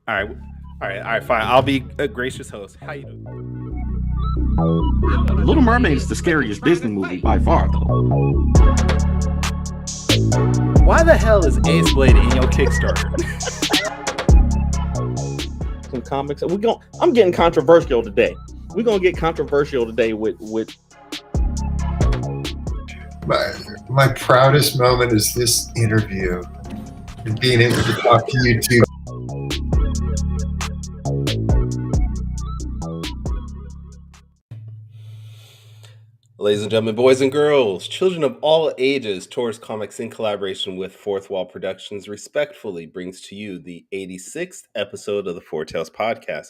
All right, fine. I'll be a gracious host. How you doing? Little Mermaid is the scariest Disney movie by far, though. Why the hell is Ace Blade in your Kickstarter? Some comics. I'm getting controversial today. We're gonna get controversial today with. My proudest moment is this interview and being able to talk to you two. Ladies and gentlemen, boys and girls, children of all ages, Taurus Comics in collaboration with Fourth Wall Productions respectfully brings to you the 86th episode of the Four Tales podcast.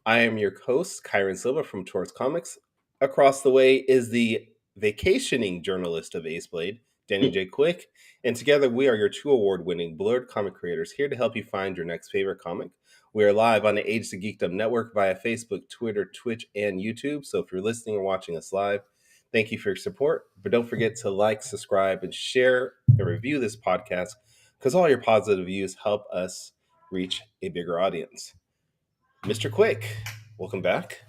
I am your host, Kyron Silva from Taurus Comics. Across the way is the vacationing journalist of Ace Blade, Danny J. Quick, and together we are your two award-winning Blurred comic creators here to help you find your next favorite comic. We are live on the Age to Geekdom network via Facebook, Twitter, Twitch, and YouTube. So if you're listening or watching us live, thank you for your support. But don't forget to like, subscribe, and share and review this podcast because all your positive views help us reach a bigger audience. Mr. Quick, welcome back.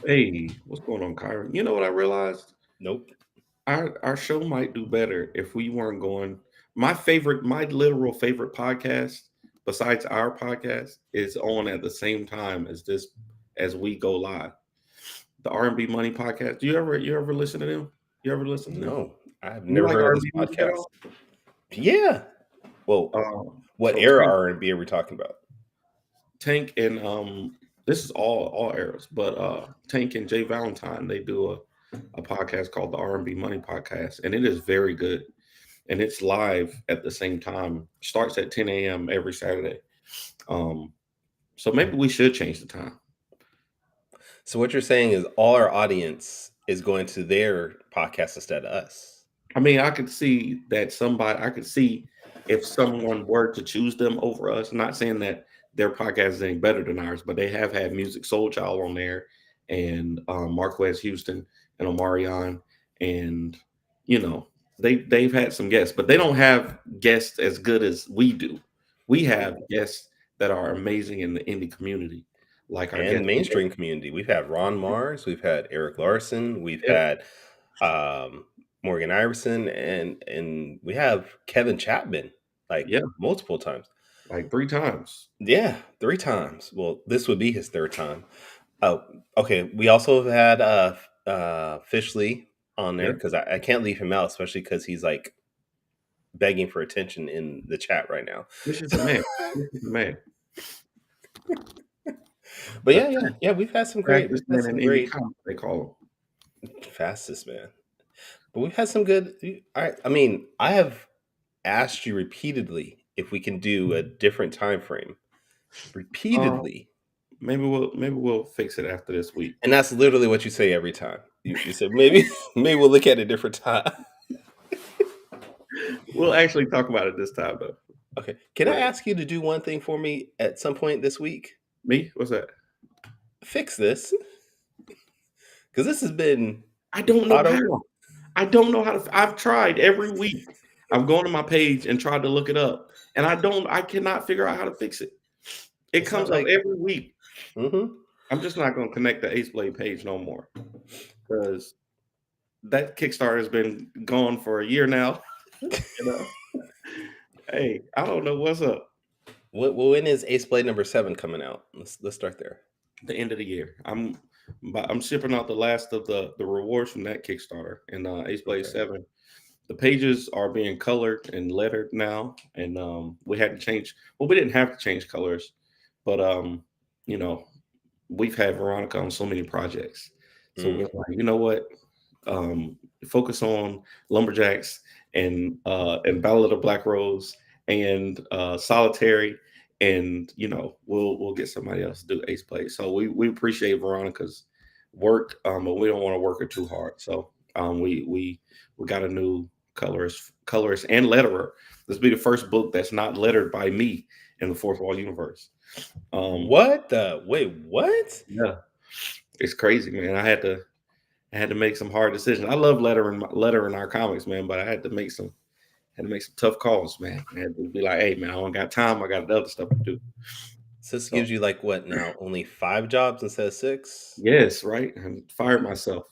Hey, what's going on, Kyron? You know what I realized? Nope. Our show might do better if we weren't going. My literal favorite podcast, besides our podcast, is on at the same time as we go live. The R&B Money podcast. You ever listen to them? You ever listen to them? No, I've never heard of this podcast. Yeah. Well, what so era Tank, R&B are we talking about? Tank and this is all eras, but Tank and Jay Valentine, they do a podcast called the R&B Money podcast, and it is very good. And it's live at the same time. Starts at 10 a.m. every Saturday. So maybe we should change the time. So what you're saying is all our audience is going to their podcast instead of us. I mean, I could see if someone were to choose them over us. I'm not saying that their podcast is any better than ours, but they have had Music Soul Child on there, and Marquez Houston and Omarion, and they've had some guests, but they don't have guests as good as we do. We have guests that are amazing in the indie community, like our and the mainstream community. We've had Ron Mars, we've had Eric Larson, we've had Morgan Iverson, and we have Kevin Chapman, multiple times. Like 3 times. Yeah, 3 times. Well, this would be his 3rd time. Oh, okay. We also have had Fish Lee on there because I can't leave him out, especially because he's like begging for attention in the chat right now. This is a man. But yeah, we've had some great. They call him fastest man. But we've had some good. I mean, I have asked you repeatedly if we can do a different time frame. Repeatedly. Maybe we'll fix it after this week. And that's literally what you say every time. You said maybe we'll look at a different time. We'll actually talk about it this time, though. Okay. Can I ask you to do one thing for me at some point this week? Me? What's that? Fix this. Because this has been. I don't know how. I don't know how to. I've tried every week. I've gone to my page and tried to look it up, and I cannot figure out how to fix it. It comes up every week. Mm-hmm. I'm just not going to connect the Ace Blade page no more because that Kickstarter has been gone for a year now. Hey, I don't know what's up. When is Ace Blade number 7 coming out? Let's start there. The end of the year. I'm shipping out the last of the rewards from that Kickstarter and Ace Blade 7. The pages are being colored and lettered now, and we had to change. Well, we didn't have to change colors, but we've had Veronica on so many projects, so we're like, you know what? Focus on Lumberjacks and Ballad of the Black Rose and Solitary, and we'll get somebody else to do Ace Blade. So we appreciate Veronica's work, but we don't want to work her too hard. So we got a new colorist and letterer. This will be the first book that's not lettered by me in the Fourth Wall universe. What? Yeah, it's crazy, man. I had to make some hard decisions. I love lettering our comics, man, but I had to make some tough calls, man. I had to be like, hey, man, I don't got time. I got other stuff to do. So this gives you like what now? Only 5 jobs instead of 6? Yes, right. I fired myself.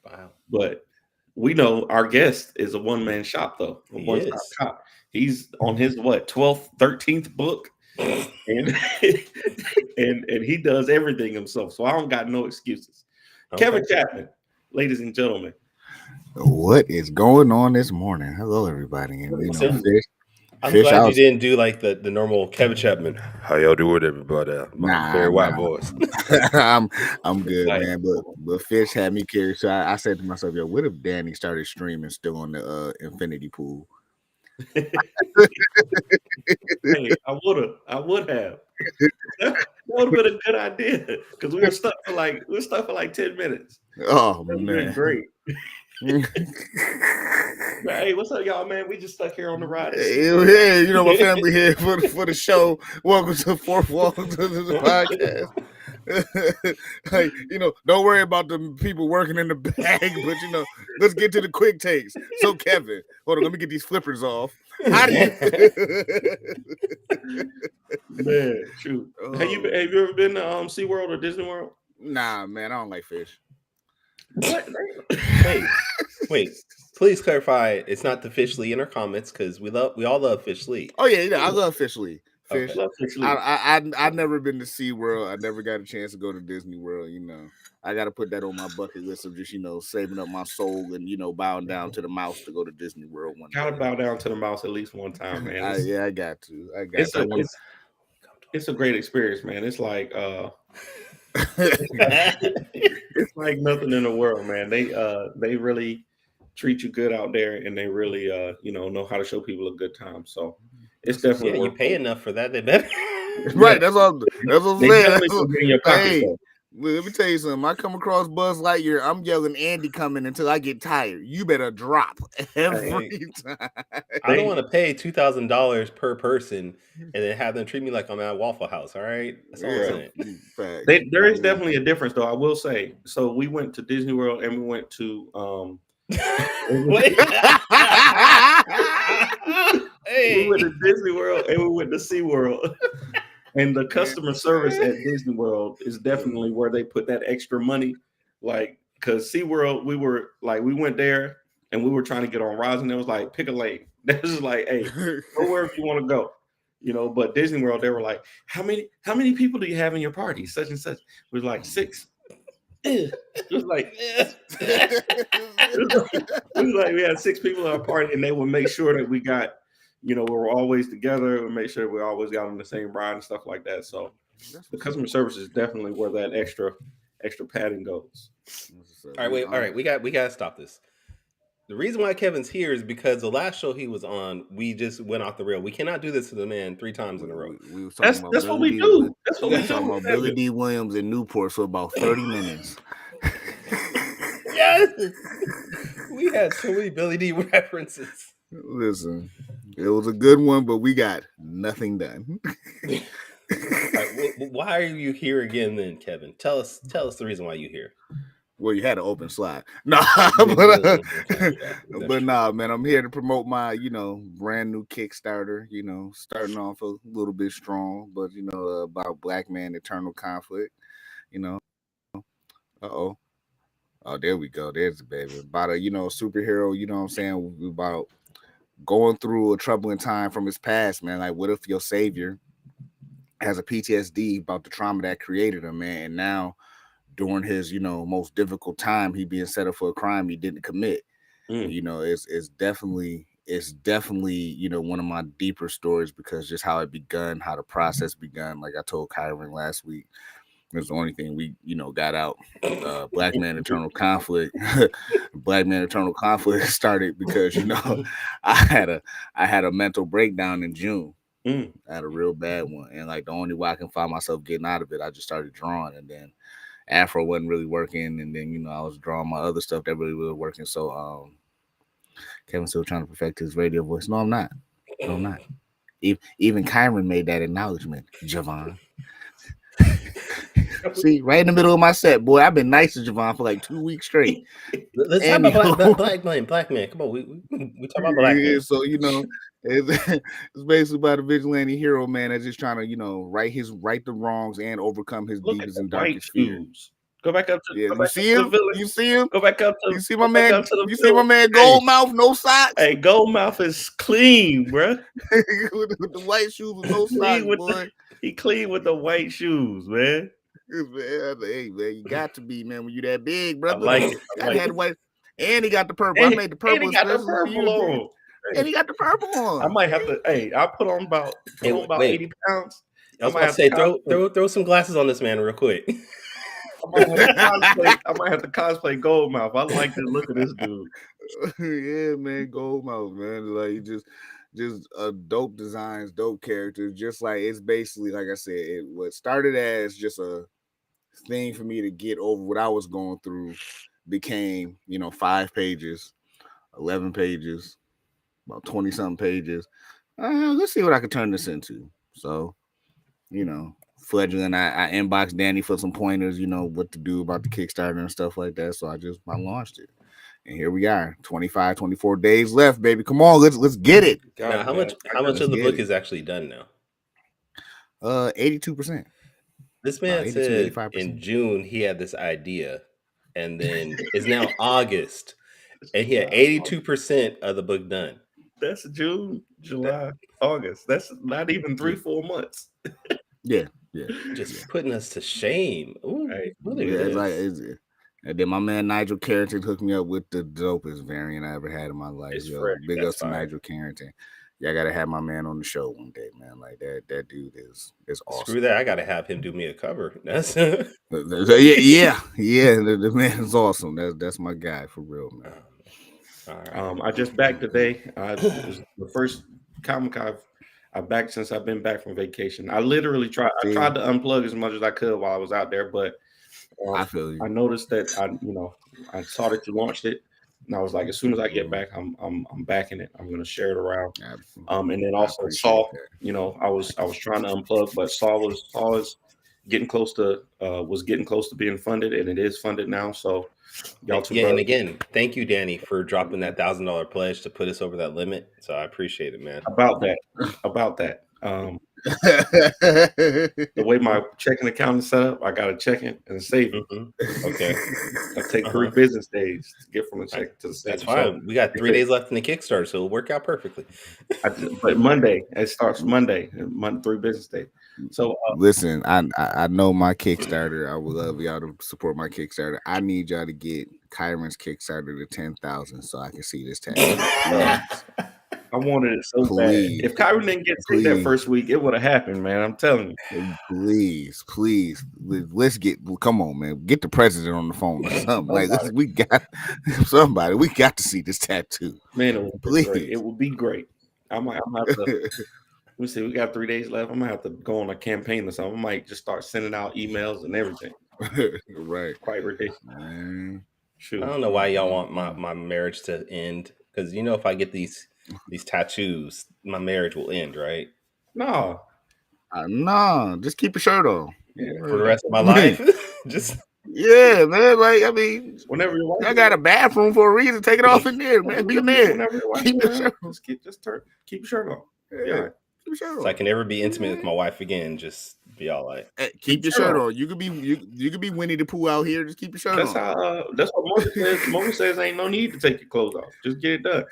Wow. But we know our guest is a one-man shop, though. A He one-stop is. shop. He's on his 12th, 13th book, and and he does everything himself. So I don't got no excuses. Okay. Kevin Chapman, ladies and gentlemen. What is going on this morning? Hello, everybody. And you know, So, Fish. I'm Fish glad you house. didn't do like the normal Kevin Chapman. How y'all doing, everybody? My Nah, very white nah. voice. I'm good, Like, man. But Fish had me curious. So I said to myself, yo, what if Danny started streaming still on the infinity pool? hey, I would have. That would have been a good idea because we were stuck for like 10 minutes. Oh That would have been man. great. Hey, what's up, y'all, man? We just stuck here on the ride. Yeah, you know my family here for the show. Welcome to Fourth Wall to the podcast. Like, you know, don't worry about the people working in the bag, but you know, let's get to the quick takes. So Kevin, hold on, let me get these flippers off. How do you Man, shoot. Have you ever been to SeaWorld or Disney World? Nah, man, I don't like fish. What? Wait. Please clarify. It's not the Fish Lee in our comments because we all love Fish Lee. Oh yeah, I love Fish Lee. Fish. Okay. Love Fish Lee. I've never been to SeaWorld. I never got a chance to go to Disney World. You know, I got to put that on my bucket list of just, you know, saving up my soul and, you know, bowing down to the mouse to go to Disney World one day. Gotta bow down to the mouse at least one time, man. I got to. It's a great experience, man. It's like it's like nothing in the world, man. They really treat you good out there, and they really know how to show people a good time. So it's definitely you pay enough for that. They better. Right, that's what I'm saying. In your pocket, hey, let me tell you something. I come across Buzz Lightyear, I'm yelling Andy coming until I get tired. You better drop every time. I don't want to pay $2,000 per person and then have them treat me like I'm at Waffle House. All right, that's all I'm saying. There is definitely a difference, though. I will say. So we went to Disney World and we went to we went to Disney World and we went to SeaWorld. And the customer service at Disney World is definitely where they put that extra money. Like, because SeaWorld, we went there and we were trying to get on rides, and it was like, pick a lane. That was like, hey, go wherever you want to go. You know, but Disney World, they were like, how many people do you have in your party? Such and such. It was like 6. It was like we had 6 people in our party, and they would make sure that we got, we were always together and make sure we always got on the same ride and stuff like that. So the customer service is definitely where that extra padding goes. All right, we got to stop this. The reason why Kevin's here is because the last show he was on, we just went off the rail. We cannot do this to the man 3 times in a row. We was talking that's what we do. That's what we do. Talking about Billy D. Williams in Newport for about 30 minutes. Yes, we had so many Billy D. references. Listen, it was a good one, but we got nothing done. Right, why are you here again then, Kevin? Tell us the reason why you're here. Well, you had an open slide. No, but nah, man, I'm here to promote my, brand new Kickstarter, starting off a little bit strong, but, about Blackman Eternal Conflict, Oh, there we go. There's the baby. About a, superhero, you know what I'm saying? About going through a troubling time from his past, man. Like, what if your savior has a PTSD about the trauma that created him, man? And now, during his, most difficult time, he being set up for a crime he didn't commit. It's definitely, one of my deeper stories because just how it begun, how the process begun. Like I told Kyron last week, it was the only thing we, got out. Blackman Eternal Conflict. Blackman Eternal Conflict started because, I had a mental breakdown in June. I had a real bad one. And like the only way I can find myself getting out of it, I just started drawing. And then Afro wasn't really working. And then, I was drawing my other stuff that really wasn't working. So Kevin's still trying to perfect his radio voice. No, I'm not. Even Kyron made that acknowledgement, Javon. See, right in the middle of my set, boy. I've been nice to Javon for like 2 weeks straight. Let's talk about Black Man. Come on, we talk about Black Man. So it's basically about a vigilante hero, man, that's just trying to right the wrongs and overcome his Look at deepest the and white darkest fear. shoes. Go back up to You see him? You see him? Go back up to You see my man? You see my man Hey. Goldmouth, no socks? Hey, Goldmouth is clean, bro. with the white shoes with no socks, boy. He clean with the white shoes, man. Man, hey, man, you got to be, man, when you that big, brother. I like it. Gotta have the white. And he got the purple. I made the purple. And he got the purple on. And he got the purple on. I might have to. Hey, I put on about 80 pounds. I was about to say, throw some glasses on this man real quick. I might have to cosplay Goldmouth. I like the look of this dude. Yeah, man, Goldmouth, man. Like just dope designs, dope characters. Just like it's basically, like I said, what started as just a thing for me to get over what I was going through became, 5 pages, 11 pages, about 20-something pages. Let's see what I can turn this into. So, fledgling, I inboxed Danny for some pointers, what to do about the Kickstarter and stuff like that. So I launched it. And here we are, 25, 24 days left, baby. Come on, let's get it. Now, how much of the book is actually done now? 82%. This man said 85%. In June he had this idea, and then it's now August, and he had 82% of the book done. That's June, July, August. That's not even 3-4 months. Yeah. Just putting us to shame. Ooh, and then my man Nigel Carrington hooked me up with the dopest variant I ever had in my life. Big ups to Nigel Carrington. Yeah, I gotta have my man on the show one day, man. Like that dude is awesome. Screw that! I gotta have him do me a cover. That's yeah. The man is awesome. That's my guy for real, man. All right. I just back today. It was the first comic I've backed since I've been back from vacation. I literally tried to unplug as much as I could while I was out there, but I feel you. I noticed that I saw that you launched it. And I was like, as soon as I get back, I'm backing it. I'm gonna share it around. And then also Saul, I was trying to unplug, but Saul is getting close to being funded, and it is funded now. So y'all too. Yeah, and again, thank you, Danny, for dropping that $1,000 pledge to put us over that limit. So I appreciate it, man. About that. The way my checking account is set up, I got a checking and a saving. Mm-hmm. Okay. I take 3 business days to get from the check to the saving. That's fine. We got 3 days left in the Kickstarter, so it'll work out perfectly. But Monday, it starts Monday, 3 business days. So listen, I know my Kickstarter. I would love y'all to support my Kickstarter. I need y'all to get Kyron's Kickstarter to 10,000 so I can see this tag. I wanted it so bad. If Kyron didn't get sick that first week, it would have happened, man. I'm telling you. Please, let's come on, man. Get the president on the phone or something. Like we got somebody. We got to see this tattoo, man. It would be great. I might have to. Let me see. We got 3 days left. I'm gonna have to go on a campaign or something. I might just start sending out emails and everything. Right. Quite ridiculous. Man. Shoot. I don't know why y'all want my marriage to end, because if I get these tattoos, my marriage will end, right? No, just keep your shirt on. Yeah, for the rest of my life. Yeah, man. Like, I mean, whenever you I got a bathroom for a reason. Take it off in there, man. Be there. Keep your shirt on. Keep your shirt on. Yeah. So I can never be intimate with my wife again. Just be all right. Hey, keep your shirt on. You could be Winnie the Pooh out here. Just keep your shirt on. That's what Moses says. Moses says ain't no need to take your clothes off. Just get it done.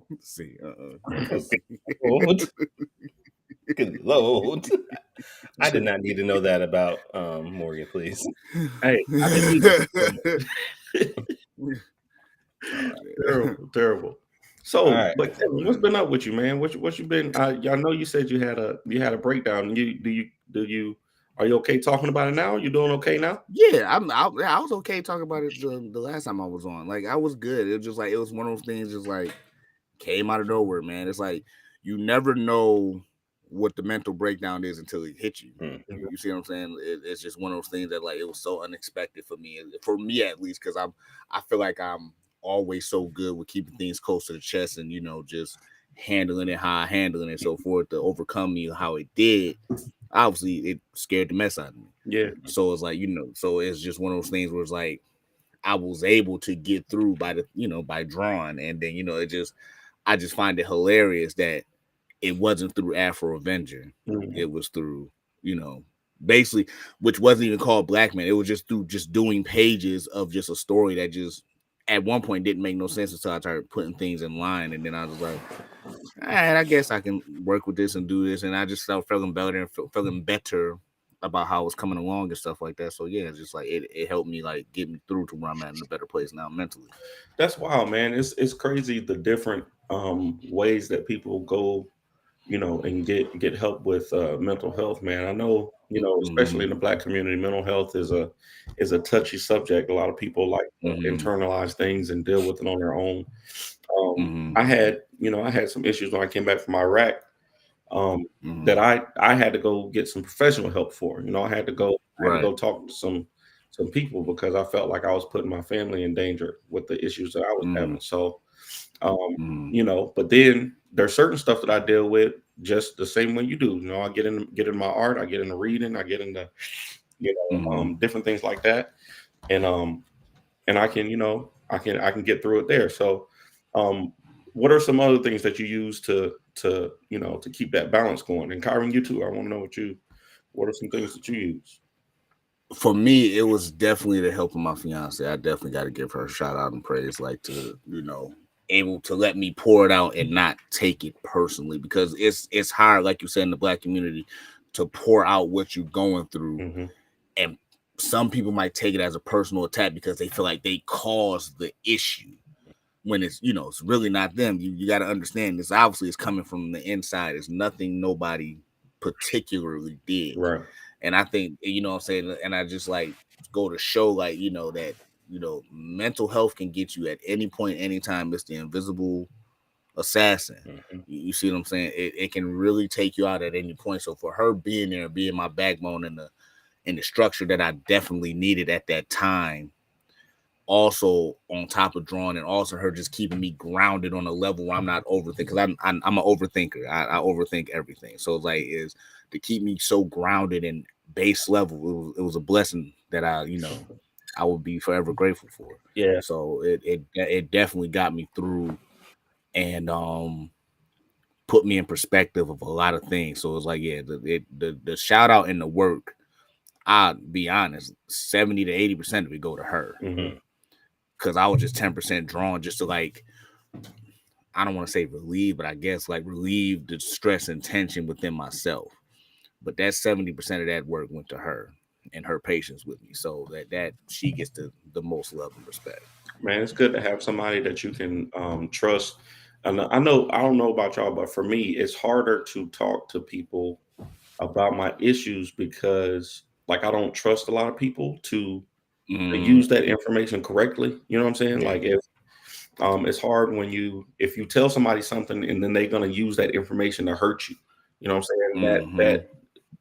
Let's see. Good Lord. I did not need to know that about Morgan, please. Hey, I didn't terrible. So, right. But what's been up with you, man? What you been? I know you said you had a breakdown. Are you okay talking about it now? You doing okay now? Yeah, I was okay talking about it the last time I was on. Like, I was good. It was just like it was one of those things, just like came out of nowhere, man. It's like you never know what the mental breakdown is until it hits you. Mm-hmm. You see what I'm saying? It's just one of those things that like it was so unexpected for me at least, because I feel like I'm always so good with keeping things close to the chest and just handling it and so forth. To overcome me how it did, obviously it scared the mess out of me. Yeah. So it's like, so it's just one of those things where it's like I was able to get through by drawing. And then, I just find it hilarious that it wasn't through Afro Avenger. Mhm. It was through, basically, which wasn't even called Blackman. It was just through just doing pages of just a story that just at one point didn't make no sense until I started putting things in line. And then I was like, all right, I guess I can work with this and do this. And I just started feeling better and feeling better about how it was coming along and stuff like that. So yeah, it's just like it helped me like get me through to where I'm at in a better place now mentally. That's wild, man. It's crazy the different ways that people go, and get help with mental health, man. I know, especially in the Black community, mental health is a touchy subject. A lot of people like to internalize things and deal with it on their own. I had some issues when I came back from Iraq, that I had to go get some professional help for. I had to go talk to some people because I felt like I was putting my family in danger with the issues that I was having. So, but then there's certain stuff that I deal with just the same way you do. I get in my art, I get into reading, I get into different things like that, and I can I can get through it there. So, what are some other things that you use to keep that balance going? And Kyron, you too. I want to know what are some things that you use? For me, it was definitely the help of my fiance. I definitely got to give her a shout out and praise, like to able to let me pour it out and not take it personally, because it's hard, like you said, in the Black community, to pour out what you're going through, and some people might take it as a personal attack because they feel like they caused the issue when it's really not them. You got to understand this. Obviously, it's coming from the inside. It's nothing nobody particularly did. Right. And I think, what I'm saying, and I just like go to show like, that, mental health can get you at any point, anytime. It's the invisible assassin. You see what I'm saying? It can really take you out at any point. So for her being there, being my backbone and the structure that I definitely needed at that time, also on top of drawing, and also her just keeping me grounded on a level where I'm not overthinking, because I'm an overthinker. I overthink everything. So it's like is to keep me so grounded and base level. It was a blessing that I would be forever grateful for. Yeah. So it definitely got me through, and put me in perspective of a lot of things. So it's like, yeah, the shout out and the work, I'll be honest, 70 to 80% of it go to her. Because I was just 10% drawn just to like, I don't want to say relieve, but I guess like relieve the stress and tension within myself. But that 70% of that work went to her and her patience with me. So that she gets the most love and respect. Man, it's good to have somebody that you can trust. And I don't know about y'all, but for me, it's harder to talk to people about my issues because like I don't trust a lot of people to use that information correctly. You know what I'm saying? Yeah. Like if it's hard when if you tell somebody something and then they're gonna use that information to hurt you. You know what I'm saying? That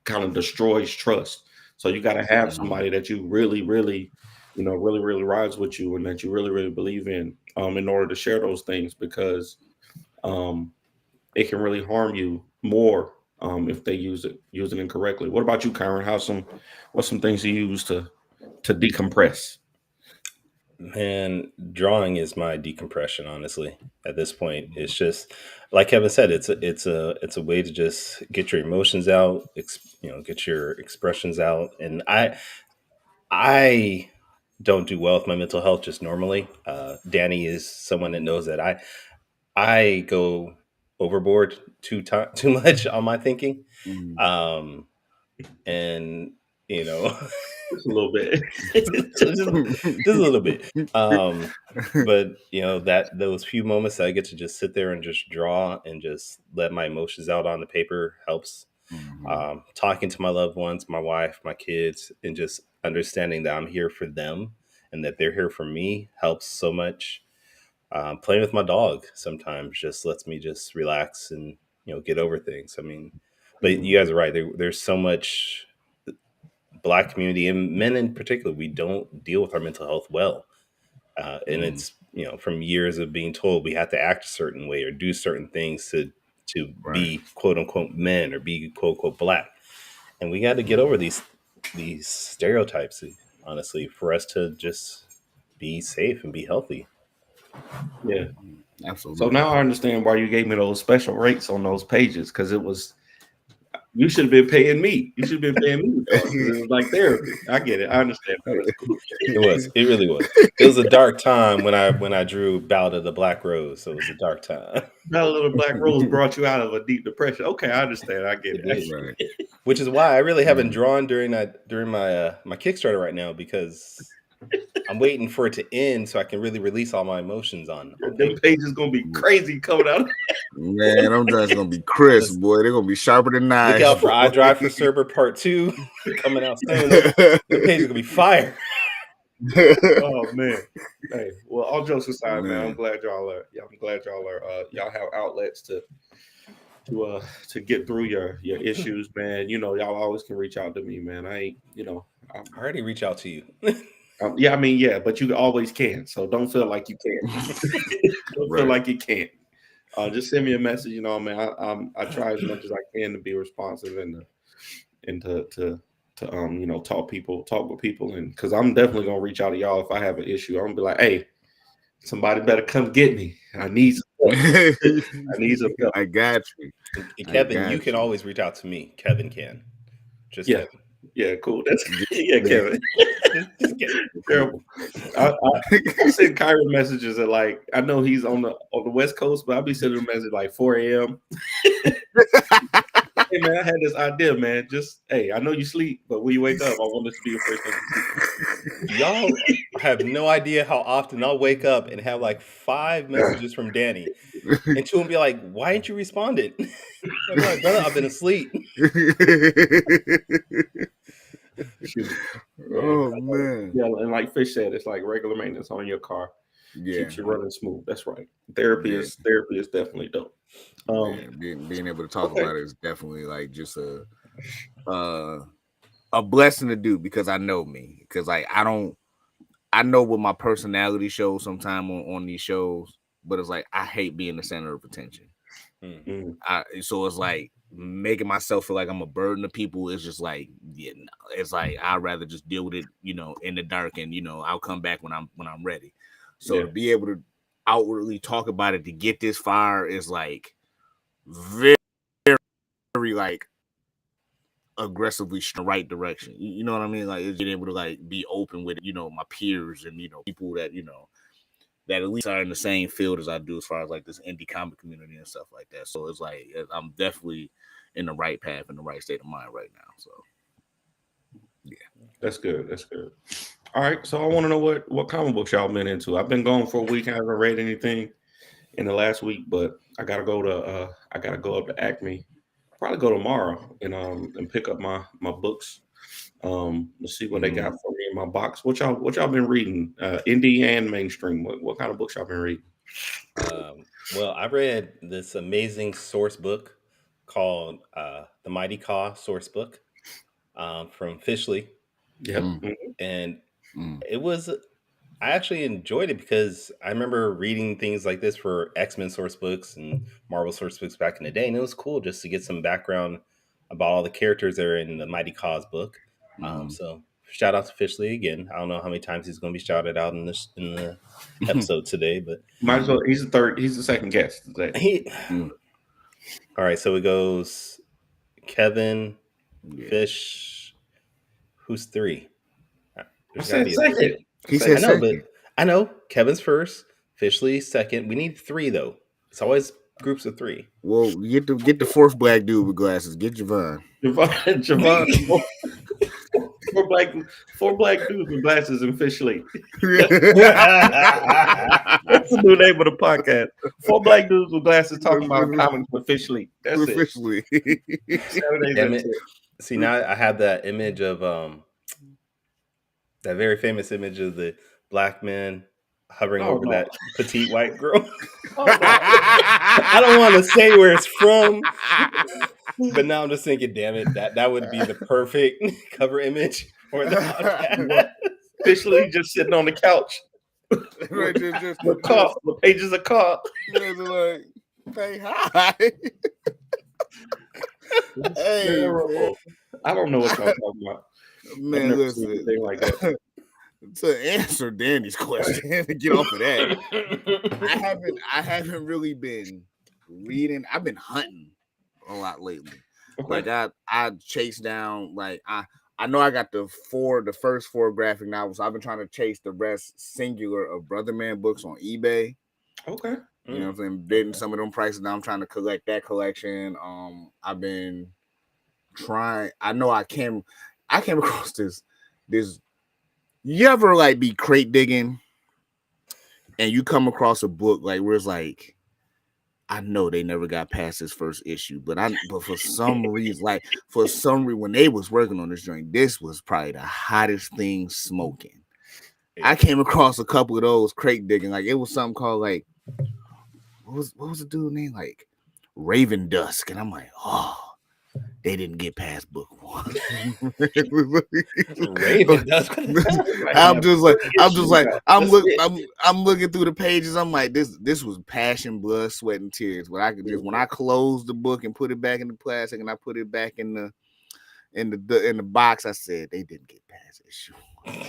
kind of destroys trust. So you got to have somebody that you really, really, really, really rides with you and that you really, really believe in order to share those things, because it can really harm you more if they use it incorrectly. What about you, Kyron? What's some things you use to decompress? Man, drawing is my decompression. Honestly, at this point, it's just like Kevin said. It's a way to just get your emotions out. Get your expressions out. And I don't do well with my mental health just normally. Danny is someone that knows that I go overboard too much on my thinking, um, and you know. Just a little bit. just a little bit. But that those few moments that I get to just sit there and just draw and just let my emotions out on the paper helps. Talking to my loved ones, my wife, my kids, and just understanding that I'm here for them and that they're here for me helps so much. Playing with my dog sometimes just lets me just relax and get over things. I mean, but you guys are right. There's so much Black community and men in particular, we don't deal with our mental health well. And it's from years of being told we have to act a certain way or do certain things to be quote unquote men or be quote unquote Black, and we got to get over these these stereotypes, honestly, for us to just be safe and be healthy. Yeah. Absolutely. So now I understand why you gave me those special rates on those pages, because it was, you should have been paying me. You should have been paying me. Because it was like therapy. I get it. I understand. It was. It really was. It was a dark time when I drew Ballad of the Black Rose. So it was a dark time. That little black rose brought you out of a deep depression. Okay, I understand. I get It it. did. Right. Which is why I really haven't drawn during my my Kickstarter right now, because I'm waiting for it to end so I can really release all my emotions on Them paper. pages gonna be crazy coming out. Man, them joints gonna be crisp, boy. They're gonna be sharper than knives. Look out for I Drive for Cerber Part 2 coming out soon. The pages are gonna be fire. Oh man. Hey, well, all jokes aside, man, I'm glad y'all are y'all have outlets to get through your issues, man. You know, y'all always can reach out to me, man. I ain't, I already reach out to you. yeah, I mean, yeah, but you always can. So don't feel like you can't. Don't feel like you can't. Just send me a message. Man, I try as much as I can to be responsive and to talk with people, and because I'm definitely gonna reach out to y'all if I have an issue. I'm gonna be like, hey, somebody better come get me. I need some help. I need some help. I got you. And Kevin, you can always reach out to me. Kevin can. Just Yeah. Kevin. Yeah, cool. That's Kevin. Just terrible. I send Kyra messages at like, I know he's on the West Coast, but I'll be sending a message like 4 a.m. Hey man, I had this idea, man. Just I know you sleep, but when you wake up, I want this to be your first thing. Y'all have no idea how often I'll wake up and have like 5 messages from Danny, and 2 will be like, "Why ain't you responded?" I'm like, brother, I've been asleep. Oh man. Yeah, and like Fish said, it's like regular maintenance on your car. Yeah. Keeps you running smooth. That's right. Therapy is definitely dope. Being able to talk about it is definitely like just a blessing to do, because I know me. Because like I know what my personality shows sometime on these shows, but it's like I hate being the center of attention. Mm-hmm. So it's like making myself feel like I'm a burden to people is just like, it's like I'd rather just deal with it, in the dark, and I'll come back when I'm ready. So to be able to outwardly talk about it to get this far is like very, very like aggressively in the right direction. You know what I mean? Like it's being able to like be open with my peers and people that that at least are in the same field as I do as far as like this indie comic community and stuff like that. So it's like I'm definitely in the right path, in the right state of mind right now. So yeah, that's good. That's good. All right, so I want to know what comic books y'all been into. I've been gone for a week. I haven't read anything in the last week, but I gotta go up to Acme. Probably go tomorrow and pick up my books. Let's see what they got for me in my box. What y'all been reading? Indie and mainstream. What kind of books y'all been reading? Well, I read this amazing source book called The Mighty Caw Source Book from Fishley. Yep. And it was, I actually enjoyed it because I remember reading things like this for X-Men source books and Marvel source books back in the day. And it was cool just to get some background about all the characters that are in the Mighty Caw's book. So shout out to Fishley again. I don't know how many times he's going to be shouted out in the episode today, but might as well. He's the second guest today. All right, so it goes Kevin, Fish. Who's 3? I said second. He said second. But I know Kevin's first, Fishley second. We need 3 though. It's always groups of 3. Well, get the 4th black dude with glasses. Get Javon. Javon. Four black dudes with glasses and Fishley. That's the new name of the podcast. 4 black dudes with glasses talking about comics with Fishley. That's it. Fishley. Damn it. See, now I have that image of that very famous image of the black man hovering over that petite white girl. I don't want to say where it's from, but now I'm just thinking, damn it, that would be the perfect cover image for the podcast. Fishley just sitting on the couch. With pages of cop. Like, say hi. Hey, I don't know what y'all talking about. Man, I've never listen. seen anything like that. To answer Danny's question, to get off of that, I haven't really been reading. I've been hunting a lot lately. Okay. Like I chased down, like I know I got the first four graphic novels. I've been trying to chase the rest singular of Brother Man books on eBay. Okay. You know what I'm saying? Bidding some of them prices. Now I'm trying to collect that collection. I've been trying. I know I came across this. You ever like be crate digging and you come across a book like where it's like, I know they never got past this first issue, but for some reason, when they was working on this joint, this was probably the hottest thing smoking. Yeah. I came across a couple of those crate digging. Like it was something called like what was the dude name? Like Raven Dusk. And I'm like, oh, they didn't get past book one. Raven Dusk. I'm looking through the pages. I'm like, this was passion, blood, sweat, and tears. But I could just when I closed the book and put it back in the plastic and I put it back in the box, I said they didn't get past issue.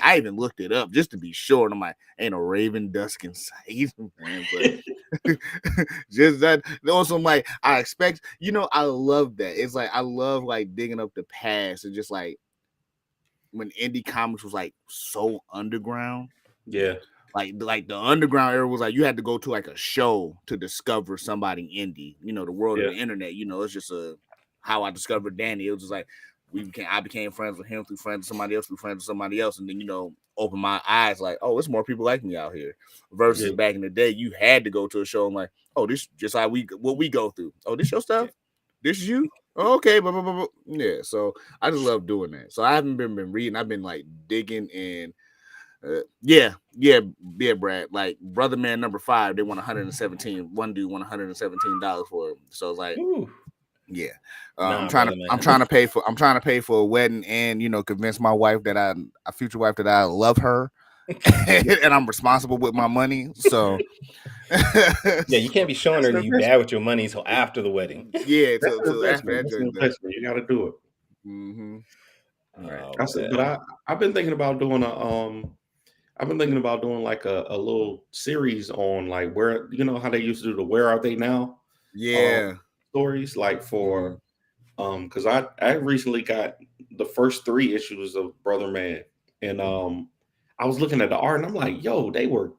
I even looked it up just to be sure. And I'm like, ain't no Raven Dusk in sight, man. But just that. Also, I'm like, I expect, I love that. It's like I love like digging up the past and just like when indie comics was like so underground. Yeah. Like the underground era was like you had to go to like a show to discover somebody indie. The world of the internet. It's just how I discovered Danny. It was just like I became friends with him through friends with somebody else, through friends with somebody else, and then open my eyes like, oh, there's more people like me out here. Versus back in the day, you had to go to a show and like, oh, this just how what we go through. Oh, this your stuff? This is you? Oh, okay, blah, blah, blah, blah. Yeah. So I just love doing that. So I haven't been reading. I've been like digging in. Yeah, Brad. Like Brother Man number 5, they won 117. One dude won $117 for it. So it's like, Ooh. yeah. Nah, I'm trying to pay for a wedding and convince my wife that a future wife that I love her and I'm responsible with my money. So yeah, you can't be showing her that you bad with your money until after the wedding. Yeah, till after that. You got to do it. Mm-hmm. Right. But I've been thinking about doing like a little series on like where how they used to do the Where Are They Now? Yeah. Stories like for because I recently got the first 3 issues of Brother Man, and I was looking at the art and I'm like, yo, they were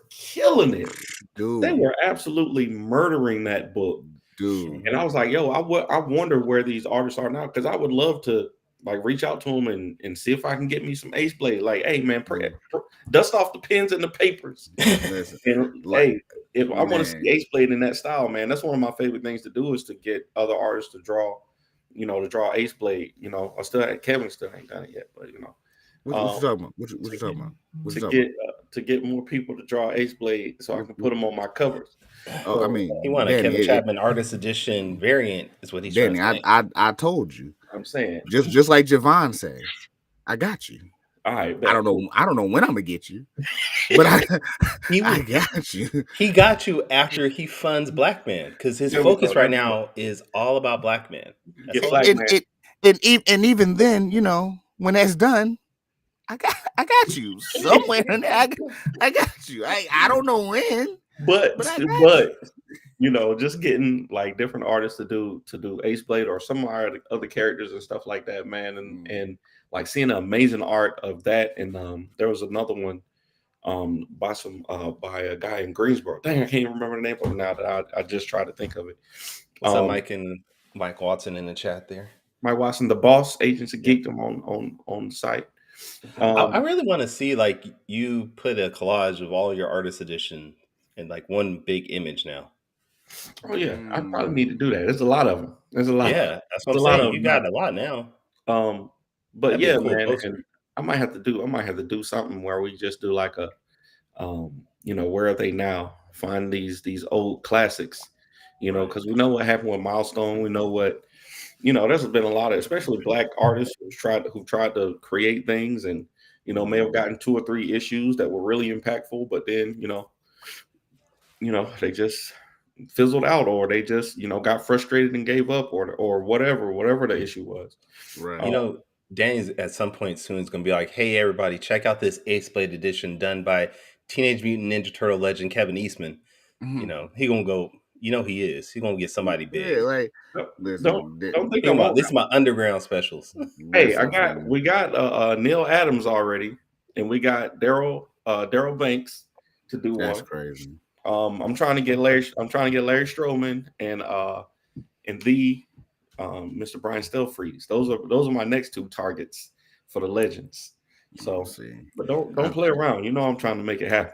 killing it, dude. They were absolutely murdering that book, dude. And I was like, yo, I wonder where these artists are now, because I would love to like reach out to them and see if I can get me some Ace Blade. Like, hey man, dust off the pens and the papers. And hey, if I want to see Ace Blade in that style, man, that's one of my favorite things to do is to get other artists to draw, to draw Ace Blade. Kevin still ain't done it yet, but what you talking about? What you talking about? To get more people to draw Ace Blade so I can put them on my covers. Oh, I mean, he wanted a Kevin Chapman artist edition variant is what he's Danny, trying to say. I told you. I'm saying just like Javon said, I got you. All right, I don't know when I'm gonna get you, but I got you. He got you after he funds Blackman, because his focus right now is all about Blackman. And even then, when that's done, I got you somewhere in there. I got you. I don't know when, but just getting like different artists to do Ace Blade or some other characters and stuff like that, man, and like seeing the amazing art of that. And there was another one by a guy in Greensboro. Dang, I can't even remember the name of it now that I just tried to think of it. What's up, Mike Watson in the chat there? Mike Watson, the boss, Agents of Geekdom on the site. I really want to see like you put a collage of all your artist edition in like one big image now. Oh yeah, I probably need to do that. There's a lot of them. There's a lot. Yeah, that's what I'm saying. You got a lot now. But yeah, man, and I might have to do something where we just do like a, Where Are They Now? Find these old classics, because we know what happened with Milestone. We know what, there's been a lot of, especially Black artists who've tried to create things and, may have gotten 2 or 3 issues that were really impactful, but then, they just fizzled out, or they just got frustrated and gave up, or whatever the issue was. Right. You know, Danny's at some point soon is going to be like, "Hey, everybody, check out this Ace Blade edition done by Teenage Mutant Ninja Turtle legend Kevin Eastman." You know, he gonna go. You know, he is. He gonna get somebody big. Yeah, like Don't think Think I about won't. this is my underground specials. Hey, we got Neil Adams already, and we got Daryl Banks to do one. That's crazy. I'm trying to get Larry Stroman and Mr. Brian Stelfreeze. Those are my next two targets for the legends. So, but don't play around. You know, I'm trying to make it happen.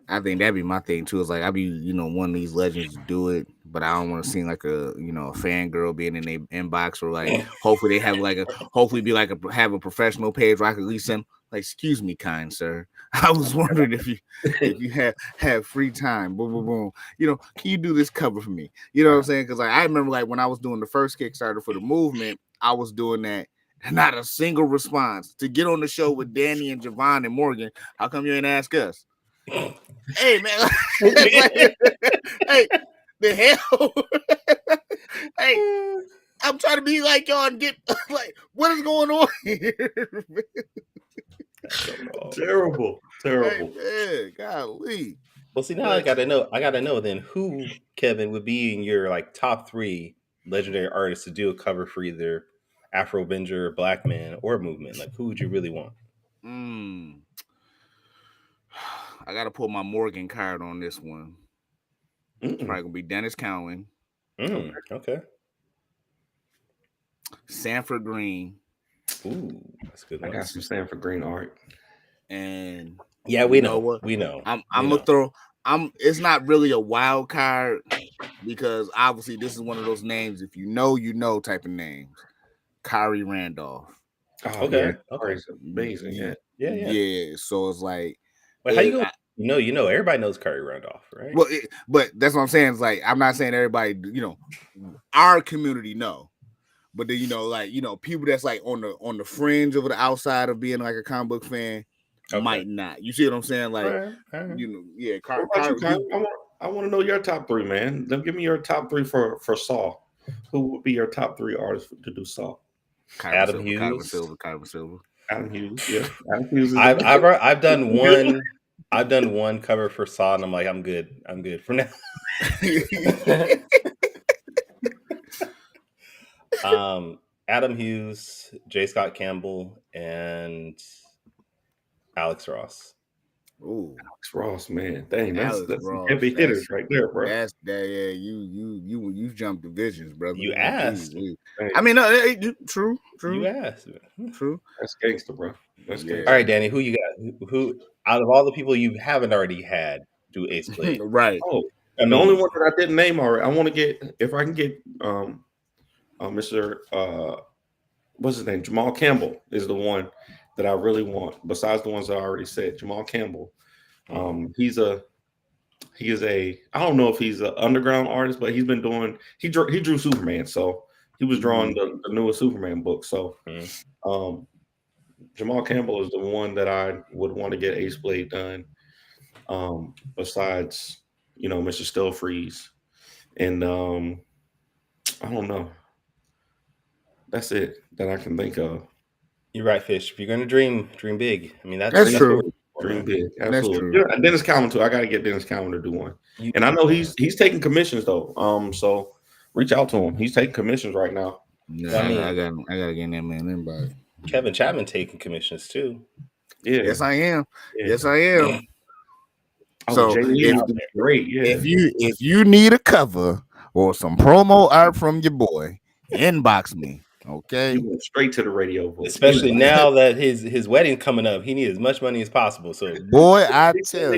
I think that'd be my thing too. Is like I be one of these legends to do it, but I don't want to seem like a a fangirl being in their inbox, or like hopefully they have have a professional page where I could at least send like, excuse me, kind sir, I was wondering if you have free time, boom boom boom, can you do this cover for me? You know what I'm saying? Because like I remember like when I was doing the first Kickstarter for the movement, I was doing that. Not a single response to get on the show with Danny and Javon and Morgan. How come you ain't ask us? Hey man, hey, the hell, hey, I'm trying to be like y'all and get like, what is going on here? Terrible. Hey, man, golly. Well, see, now I gotta know then who, Kevin, would be in your like top 3 legendary artists to do a cover for either Afro Avenger, Blackman, or Movement. Like, who would you really want? I gotta pull my Morgan card on this one. It's probably gonna be Dennis Cowan. Okay. Sanford Green. Ooh, that's a good one. I got some Sanford Green art. And yeah, we know what we know. I'm gonna throw. It's not really a wild card because obviously this is one of those names. If you know type of names. Kyrie Randolph. Oh, okay. Amazing. Yeah. So it's like, but how you go? You know, everybody knows Kyrie Randolph, right? Well, but that's what I'm saying. It's like I'm not saying everybody. Our community know, but then people that's like on the fringe of the outside of being like a comic book fan might not. You see what I'm saying? Like, yeah. I want to know your top 3, man. Then give me your top 3 for Saw. Who would be your top 3 artists to do Saw? Adam Hughes. Kyron Silver. Adam Hughes. Yeah. Adam Hughes. I've done one. I've done one cover for Saw, and I'm like, I'm good for now. Adam Hughes, J. Scott Campbell, and Alex Ross. Ooh, Alex Ross, man, dang, that's heavy hitters right there, bro. That's that. Yeah, you jumped divisions, brother. You asked. I mean, true. You asked. True. That's gangster, bro. That's gangster. All right, Danny, who you got? Who out of all the people you haven't already had do Ace Blade? Right. Oh, and the only one that I didn't name already, I want to get if I can get Mr. What's his name? Jamal Campbell is the one that I really want. Besides the ones I already said, Jamal Campbell. He is a I don't know if he's an underground artist, but he's been doing he drew Superman, so he was drawing the newest Superman book. So Jamal Campbell is the one that I would want to get Ace Blade done. Besides, Mr. Stelfreeze. And I don't know. That's it that I can think of. You're right, Fish. If you're gonna dream big. I mean, that's true. Dream big, absolutely. Yeah, Dennis Cowan too. I got to get Dennis Cowan to do one. And I know he's taking commissions though. So reach out to him. He's taking commissions right now. Yeah, I got to get that man inbox. Kevin Chapman taking commissions too. Yeah. Yes, I am. Yeah. Yes, I am. So if you need a cover or some promo art from your boy, inbox me. Okay, you went straight to the radio voice. Especially now that his wedding's coming up, he needs as much money as possible. So, boy, I tell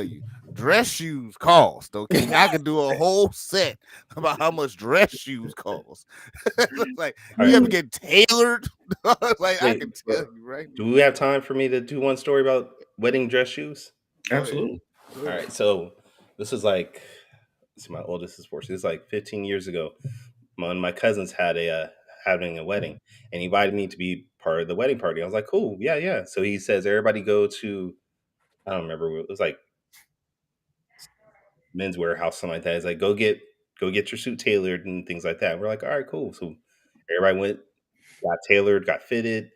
you, dress shoes cost. Okay, I could do a whole set about how much dress shoes cost. Like you ever get tailored? Like I can tell you right. Do we have time for me to do one story about wedding dress shoes? Absolutely. All right, so this is like my oldest is 14. This is like 15 years ago. One of my cousins had having a wedding, and he invited me to be part of the wedding party. I was like, cool, yeah. So he says, everybody go to, I don't remember, it was like Men's Warehouse, something like that. He's like, go get your suit tailored and things like that. We're like, all right, cool. So everybody went, got tailored, got fitted.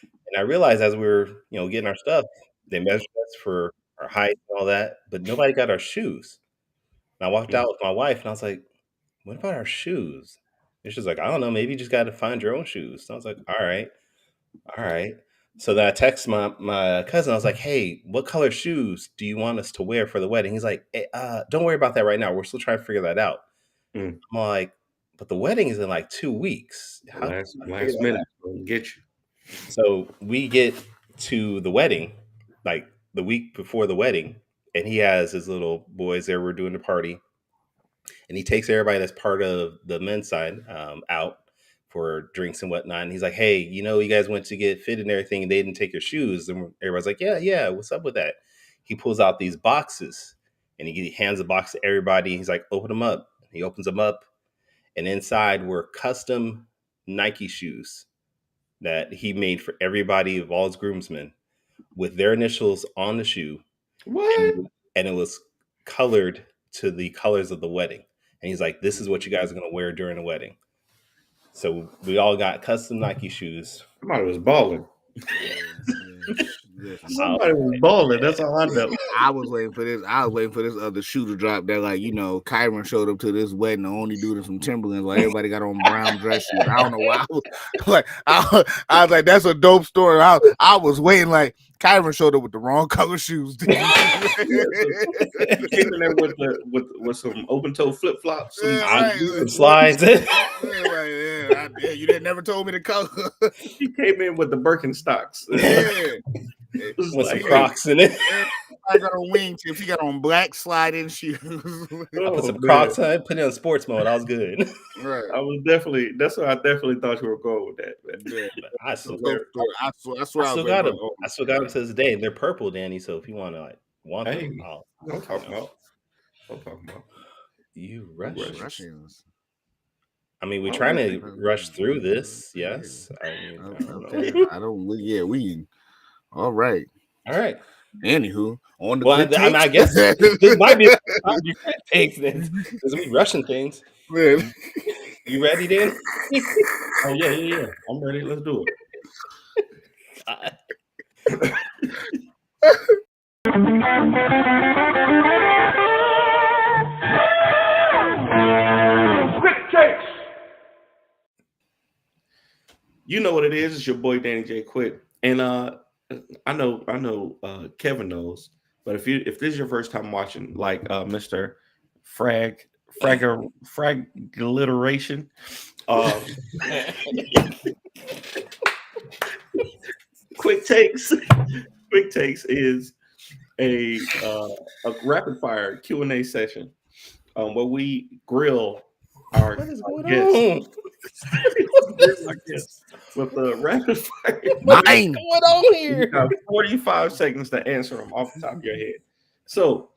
And I realized as we were, getting our stuff, they measured us for our height and all that, but nobody got our shoes. And I walked out with my wife and I was like, what about our shoes? And she's like, I don't know, maybe you just got to find your own shoes. So I was like, all right. All right. So then I text my cousin. I was like, hey, what color shoes do you want us to wear for the wedding? He's like, hey, don't worry about that right now. We're still trying to figure that out. Mm. I'm like, but the wedding is in like 2 weeks. How Last minute, we'll get you. So we get to the wedding, like the week before the wedding, and he has his little boys there. We're doing the party, and he takes everybody that's part of the men's side out for drinks and whatnot. And he's like, "Hey, you guys went to get fit and everything, and they didn't take your shoes." And everybody's like, "Yeah, yeah. What's up with that?" He pulls out these boxes, and he hands the box to everybody. He's like, "Open them up." He opens them up, and inside were custom Nike shoes that he made for everybody of all his groomsmen with their initials on the shoe. What? And it was colored to the colors of the wedding. And he's like, this is what you guys are going to wear during the wedding. So we all got custom Nike shoes. Somebody was balling. Listen, Somebody was balling. That's all I know. I was waiting for this. I was waiting for this other shoe to drop. That Kyron showed up to this wedding, the only dude in some Timberlands. Like everybody got on brown dress shoes. I don't know why. I was like, that's a dope story. I was waiting. Like Kyron showed up with the wrong color shoes. Came in there with some open toe flip flops, some slides. You didn't never told me the color. He came in with the Birkenstocks. With some Crocs in it. I got on wingtips. He got on black sliding shoes. I put some Crocs on, put it on sports mode. I was good. Right. That's what I definitely thought you were going with that. Man. I still got them. I still got them to this day. They're purple, Danny. So if you want to want them, don't talk about. You Russians. I mean, we're Oh, trying to rush through this. Yes. I mean, okay. I don't. Yeah, we. All right. Anywho, on the I guess this might be quick takes then, because we rushing things. Man. You ready, Dan? Oh yeah. I'm ready. Let's do it. Quick takes. You know what it is. It's your boy Danny J. Quick, and I know Kevin knows, but if this is your first time watching, like Mr. Fraggliteration, Quick Takes is a rapid fire Q&A session where we grill our guests. With the rapid fire. What's going on here? You got 45 seconds to answer them off the top of your head. So,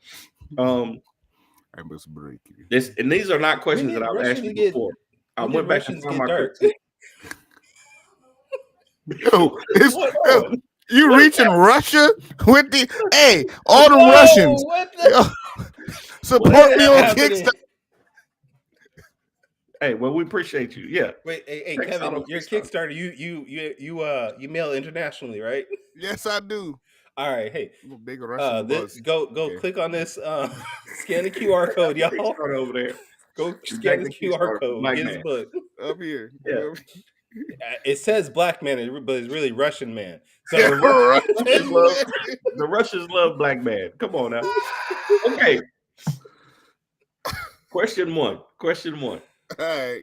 I must break you. These are not questions that I've asked you before. I went back and found my questions. You reaching Russia with all the Russians. Support me on Kickstarter. Hey, well, we appreciate you. Yeah. Wait, hey Kevin, your Kickstarter, you mail internationally, right? Yes, I do. All right, hey, big Russian go click on this. Scan the QR code, y'all. Over there. Go scan the QR code. Get his book up here. Yeah. It says Black Man, but it's really Russian man. So the Russians love Black Man. Come on now. Okay. Question one. All right.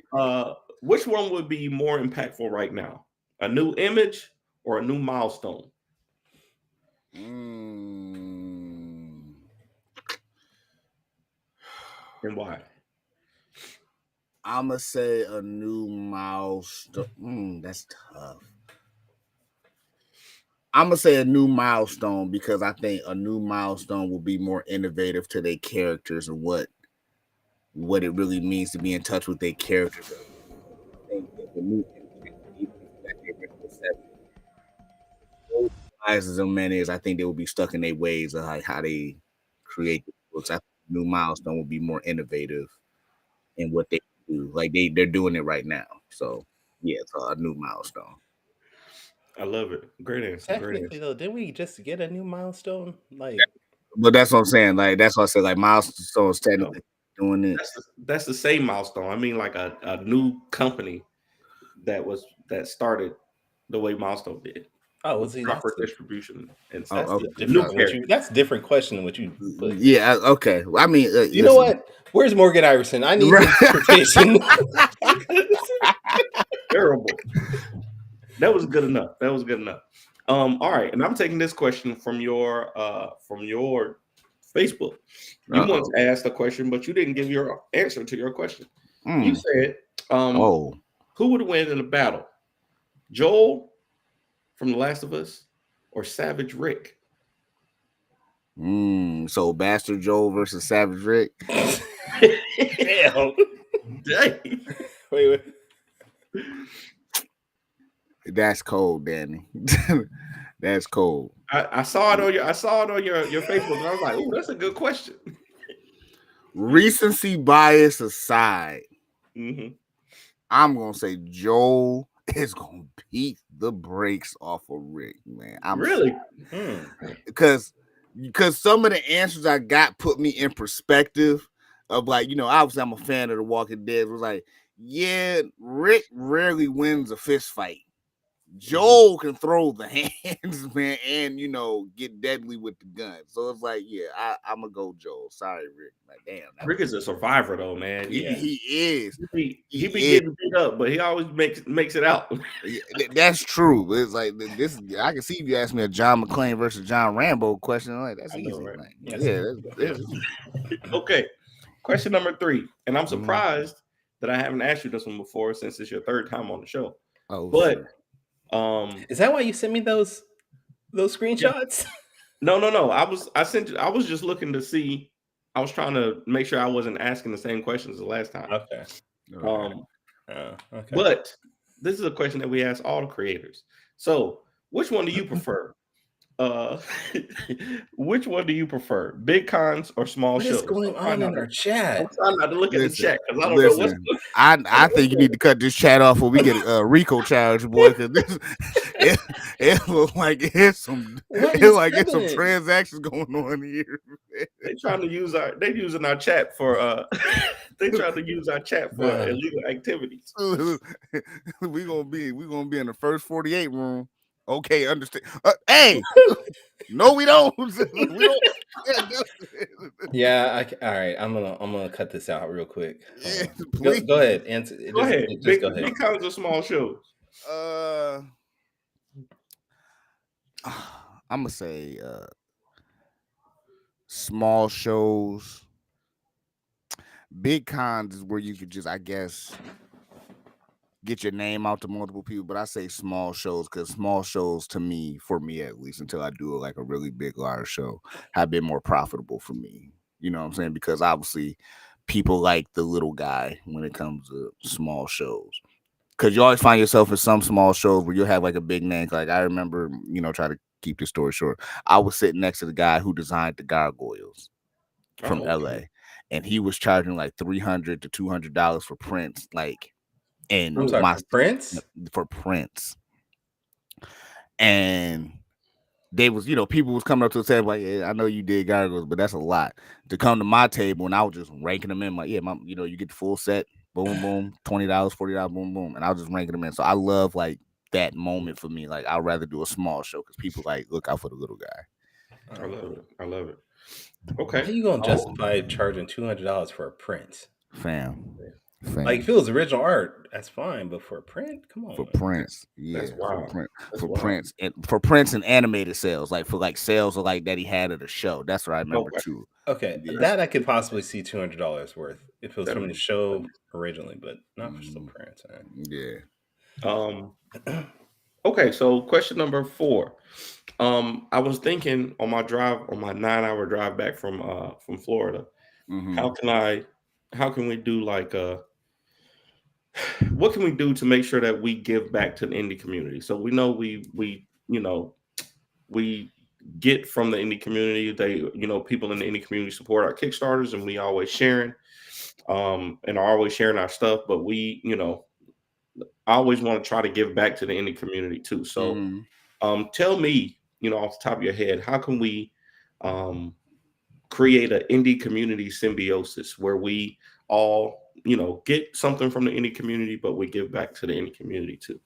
Which one would be more impactful right now? A new image or a new milestone? And why? I'm gonna say a new milestone. That's tough. I'm gonna say a new milestone because I think a new milestone will be more innovative to their characters and what it really means to be in touch with their characters. I think the new as many as I think they will be stuck in their ways of like how they create the books. I think new milestone would be more innovative in what they do. Like they're doing it right now. So yeah, it's a new milestone. I love it. Great answer. Great Technically, answer. though, didn't we just get a new milestone? Like, But that's what I'm saying. Like that's what I said. Like milestones No, technically doing it. that's the same milestone. I mean, like a new company that started the way Milestone did oh, with see, proper distribution and Oh, stuff. okay. different. That's a different question than what you put. Yeah. Okay. I mean, You know what? Where's Morgan Iverson? I need his dissertation. Terrible. That was good enough. That was good enough. All right, and I'm taking this question from your Facebook. You once asked a question, but you didn't give your answer to your question. You said, who would win in a battle? Joel from The Last of Us or Savage Rick? So Bastard Joel versus Savage Rick. Damn. Dang. Wait. That's cold, Danny. That's cold. I saw it on your Facebook, and I was like, "Oh, that's a good question." Recency bias aside, Mm-hmm. I'm gonna say Joel is gonna beat the brakes off of Rick, man. I'm really because some of the answers I got put me in perspective of like, obviously I'm a fan of The Walking Dead. It was like, yeah, Rick rarely wins a fist fight. Joel can throw the hands, man, and get deadly with the gun. So it's like, yeah, I'm gonna go Joel. Sorry, Rick. Like, damn, Rick is a survivor, though, man. He is. He be getting beat up, but he always makes it out. That's true. But it's like this. I can see if you ask me a John McClane versus John Rambo question. I'm like, that's easy. Right? Like, that's Okay. Question number 3, and I'm surprised that I haven't asked you this one before since it's your third time on the show. Oh, but. Sure. Is that why you sent me those screenshots? No. I was just looking to see. I was trying to make sure I wasn't asking the same questions the last time. Okay. Okay. But this is a question that we ask all the creators. So, which one do you prefer? Which one do you prefer? Big cons or small shows? What is going on in our chat? I'm trying not to look at the chat because I don't know what's. I think you need to cut this chat off when we get a RICO charge, boy. Because this it looks like it's some transactions going on here. They trying to use using our chat for they trying to use our chat for illegal activities. We're gonna be in the first 48 room. Okay, understand. Hey, no, we don't. We don't. Yeah, all right. I'm gonna cut this out real quick. Yeah, go ahead. Answer. Go ahead. Just go ahead. Big cons or small shows? I'm gonna say small shows. Big cons is where you could just, I guess, get your name out to multiple people, but I say small shows because small shows, to me, for me at least, until I do like a really big, large show, have been more profitable for me. You know what I'm saying? Because obviously, people like the little guy when it comes to small shows. Because you always find yourself in some small shows where you'll have like a big name. Like I remember, try to keep this story short. I was sitting next to the guy who designed the gargoyles from LA, and he was charging like $300 to $200 for prints, like. And Prince for Prince, and they was people was coming up to the table like, yeah, I know you did gargoyles, but that's a lot to come to my table, and I was just ranking them in like, yeah, you get the full set, boom, boom, $20, $40, boom, boom, and I was just ranking them in. So I love like that moment for me. Like I'd rather do a small show because people like look out for the little guy. I love it. Okay, how you gonna justify charging $200 for a print, fam? Like if it was original art, that's fine, but for a print, come on. For Prince, yeah, that's wild. For Prince and animated sales, like for like sales of like that he had at a show. That's what I remember too. Okay, that I could possibly see $200 worth if it was from the show originally, but not for some prints. Yeah. Okay, so question number 4. I was thinking on my 9-hour drive back from Florida, how can we do like what can we do to make sure that we give back to the indie community? So we know we get from the indie community. They, people in the indie community support our Kickstarters, and we always sharing, and are always sharing our stuff. But we, I always want to try to give back to the indie community too. So, tell me, off the top of your head, how can we create an indie community symbiosis where we all, get something from the indie community, but we give back to the indie community too?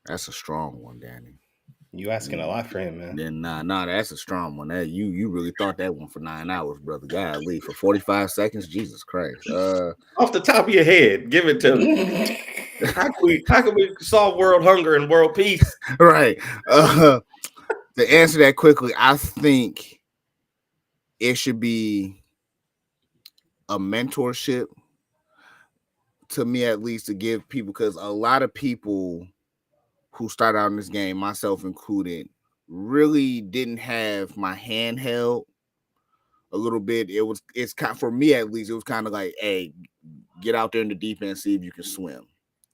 That's a strong one, Danny. You asking a lot for him, man. Then nah, that's a strong one. That you really thought that one for 9 hours, brother. Golly, for 45 seconds, Jesus Christ. Off the top of your head, give it to me. How can we solve world hunger and world peace? Right. To answer that quickly, I think it should be a mentorship, to me at least, to give people, because a lot of people who started out in this game, myself included, really didn't have my hand held a little bit. It's kind, for me at least, it was kind of like, hey, get out there in the deep end, see if you can swim.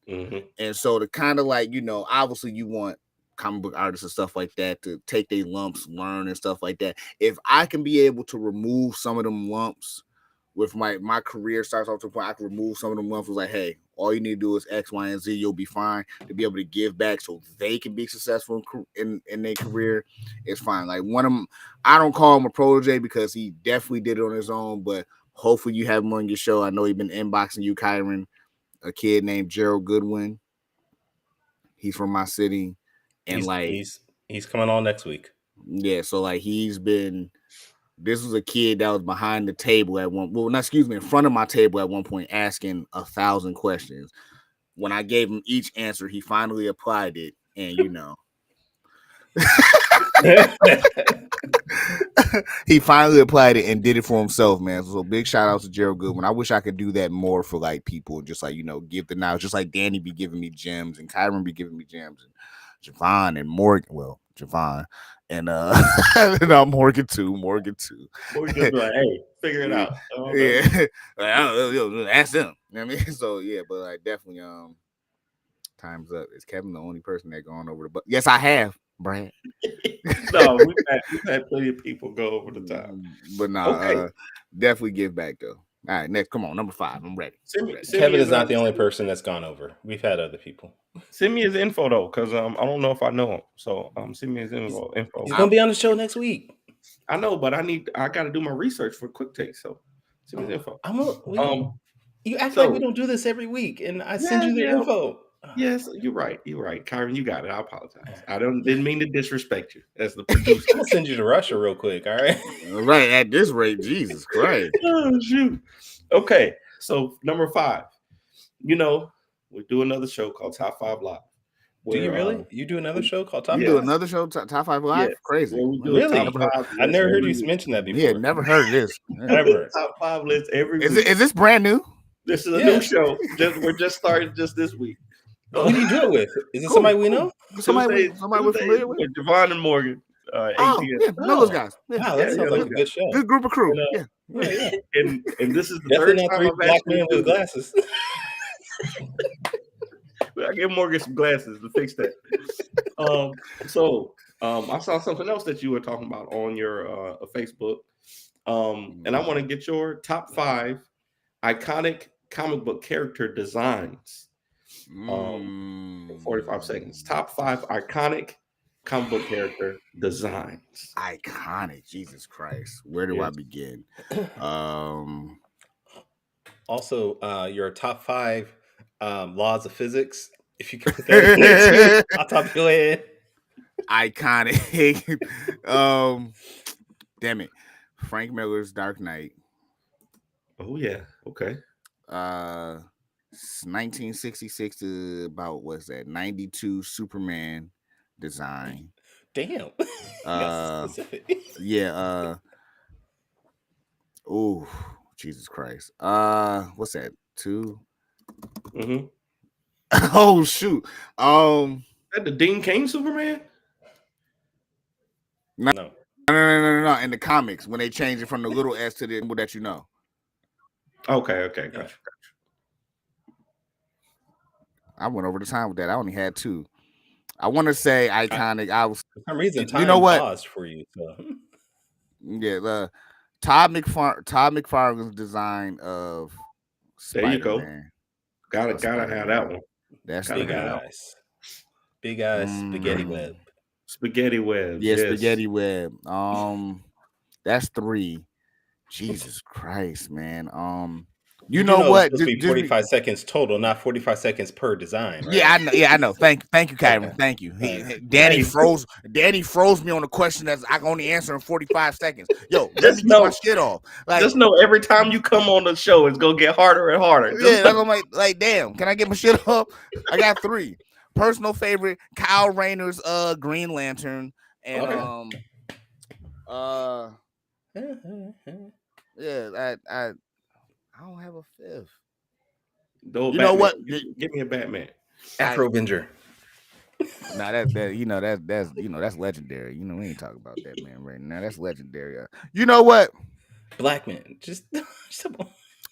And so to kind of like, obviously you want comic book artists and stuff like that to take their lumps, learn and stuff like that. If I can be able to remove some of them lumps with my career starts off to the point I can remove some of them lumps, was like, hey, all you need to do is X, Y, and Z, you'll be fine. To be able to give back so they can be successful in their career, it's fine. Like one of them, I don't call him a protege because he definitely did it on his own, but hopefully you have him on your show. I know he's been inboxing you, Kyron, a kid named Gerald Goodwin. He's from my city. And he's coming on next week. Yeah, so like this was a kid that was behind the table in front of my table at one point, asking 1,000 questions. When I gave him each answer, he finally applied it, and he finally applied it and did it for himself, man. So big shout out to Gerald Goodwin. I wish I could do that more for like people, just like, give the knowledge, just like Danny be giving me gems and Kyron be giving me gems, and Javon and Morgan. Well, Javon and and Morgan too. Morgan just like, hey, figure it out. Yeah, ask them. You know what I mean? So yeah, but like definitely, time's up. Is Kevin the only person that gone over the? But yes, I have, Brad. No, we've had plenty of people go over the top. But no, definitely give back though. All right, next, come on, number 5. I'm ready. Kevin is not the only person that's gone over. We've had other people. Send me his info though, because I don't know if I know him. So send me his info. He's gonna be on the show next week. I know, but I got to do my research for quick takes. So send me his info. You act like we don't do this every week, and I send you the info. Yes, you're right. Kyron, you got it. I apologize. I didn't mean to disrespect you as the producer. I'm gonna send you to Russia real quick. All right. Right, at this rate, Jesus Christ. Oh shoot. Okay, so number 5. We do another show called Top 5 Live. Do you really? You do another show called Top 5? You do another show, Top 5 Live? Yeah. Crazy. Really? I never heard you mention that before. Yeah, never heard of this. Ever. Top 5 list every week. Is this brand new? This is a new show. We're just started just this week. Who do you do it with? Is it somebody we know? Somebody we're familiar with? Javon and Morgan. Know those guys. Yeah. Wow, that sounds like a good show. Good group of crew. And this is the Definitely third time not 3 black men with glasses. I give Morgan some glasses to fix that. I saw something else that you were talking about on your Facebook. And I want to get your top 5 iconic comic book character designs. 45 seconds. Top 5 iconic comic book character designs. Iconic. Jesus Christ. Where do I begin? Also, your top 5 laws of physics. If you can put that in there too, on top of your head. Iconic. Damn it. Frank Miller's Dark Knight. Oh yeah. Okay. 1966 to about 92 Superman design. Damn. That's specific. Yeah. Oh, Jesus Christ. What's that? 2? Mm-hmm. Oh shoot. That the Dean Cain Superman? No. In the comics, when they change it from the little S to the symbol that you know. Okay, gotcha. I went over the time with that. I only had 2. I want to say iconic. I was. For some reason, time You know what? paused for you. So. Yeah, Todd McFarlane's design of There you go. Spider-Man. Gotta have that one. That's Big eyes. Big eyes, spaghetti web. Spaghetti web. Yeah, yes. spaghetti web. That's 3. Jesus Christ, man. You know what? It's supposed to be 45 seconds total, not 45 seconds per design. Right? Yeah, I know. Yeah, I know. Thank you, Kyron. Thank you. Danny froze me on a question that I can only answer in 45 seconds. Yo, let me get my shit off. Like, just know every time you come on the show, it's gonna get harder and harder. Yeah, I'm like, damn. Can I get my shit off? I got 3. Personal favorite: Kyle Rayner's Green Lantern, and yeah, I don't have a 5th. You know what? Give me a Batman. Afro Avenger. Nah, that's legendary. We ain't talking about that man right now. That's legendary. You know what? Blackman. Just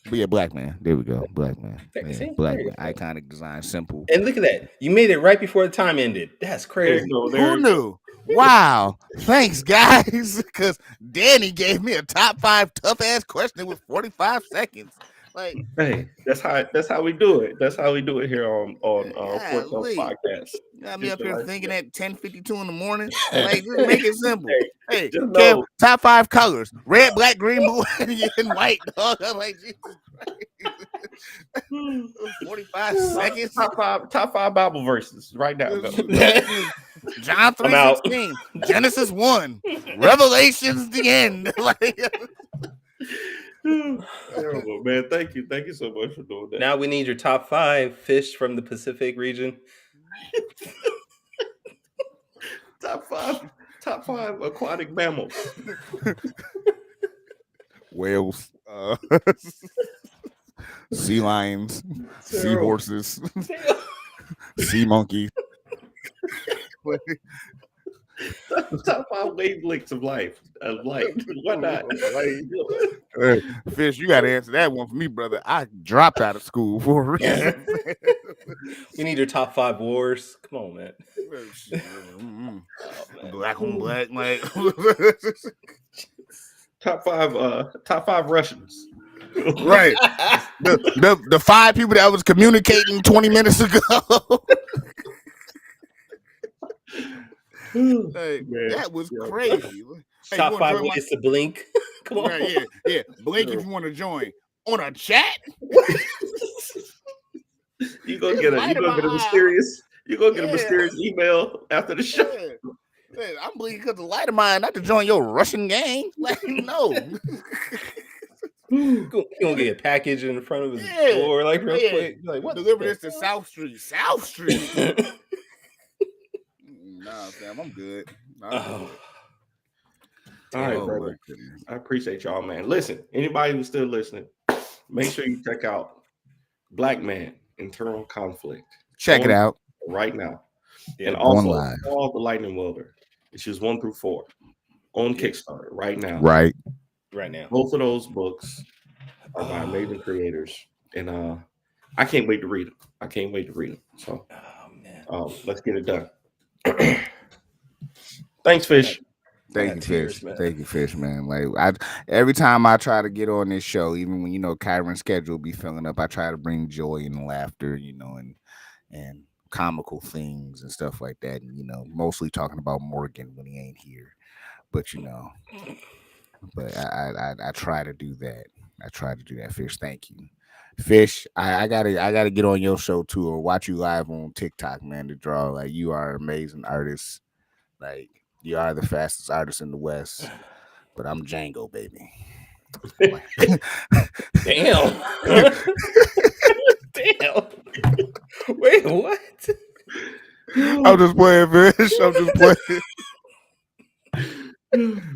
But yeah, Blackman. There we go. Blackman. Yeah, Blackman. Iconic design, simple. And look at that. You made it right before the time ended. That's crazy. Who knew? Wow. Thanks, guys. Because Danny gave me a top 5 tough ass question with 45 seconds. Like, hey, that's how we do it. That's how we do it here on Foretell Podcast. Got me up here thinking at 10:52 in the morning. Like, just make it simple. Hey, Kev, top 5 colors: red, black, green, blue, and white. Dog, I'm like, Jesus Christ. 45 seconds. Top 5 Bible verses right now. John 3:16, Genesis 1, Revelations the end. Like. Terrible, man. Thank you so much for doing that. Now we need your top 5 fish from the Pacific region. top five aquatic mammals. Whales, sea lions, seahorses, sea monkeys. Top 5 wavelengths of life. Why not? Fish, you got to answer that one for me, brother. I dropped out of school for a reason. We need your top 5 wars. Come on, man. Black on black, like top 5 Russians. Right. The 5 people that was communicating 20 minutes ago. Hey, that was crazy. Hey, top 5 ways to blink. Come on. Right, yeah. Blink if you want to join on a chat. You gonna get a mysterious email after the show. Yeah. I'm blinking because the light of mine, not to join your Russian gang. Like, no. You gonna get a package in front of his door, like real quick. Like, what? Deliver this to South Street. South Street. Nah, fam, I'm good. All right, brother. I appreciate y'all, man. Listen, anybody who's still listening, make sure you check out Blackman, Internal Conflict. Check it out right now. Yeah, and also all the Lightning Welder, issues 1 through 4 on Kickstarter right now. Right now. Both of those books are by amazing creators, and I can't wait to read them. So, let's get it done. Thanks, Fish. Thank you, Fish, man. Like, every time I try to get on this show, even when Kyron's schedule be filling up, I try to bring joy and laughter, and comical things and stuff like that, and mostly talking about Morgan when he ain't here. But I try to do that. Fish. Thank you, Fish. I gotta get on your show too, or watch you live on TikTok, man. To draw, like, you are an amazing artist. Like, you are the fastest artist in the West, but I'm Django, baby. Damn. Damn. Wait, what? I'm just playing, Fish. I'm just playing.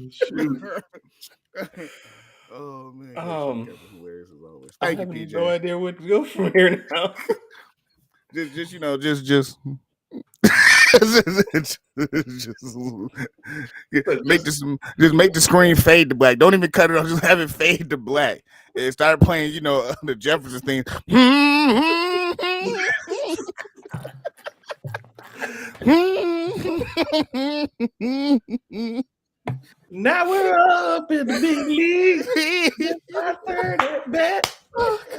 Shoot. Oh man. Hilarious as always. I have no idea where to go from here now. just make the screen fade to black. Don't even cut it off. Just have it fade to black. It started playing, the Jefferson thing. Now we're up in the big leagues. It's my turn at bat.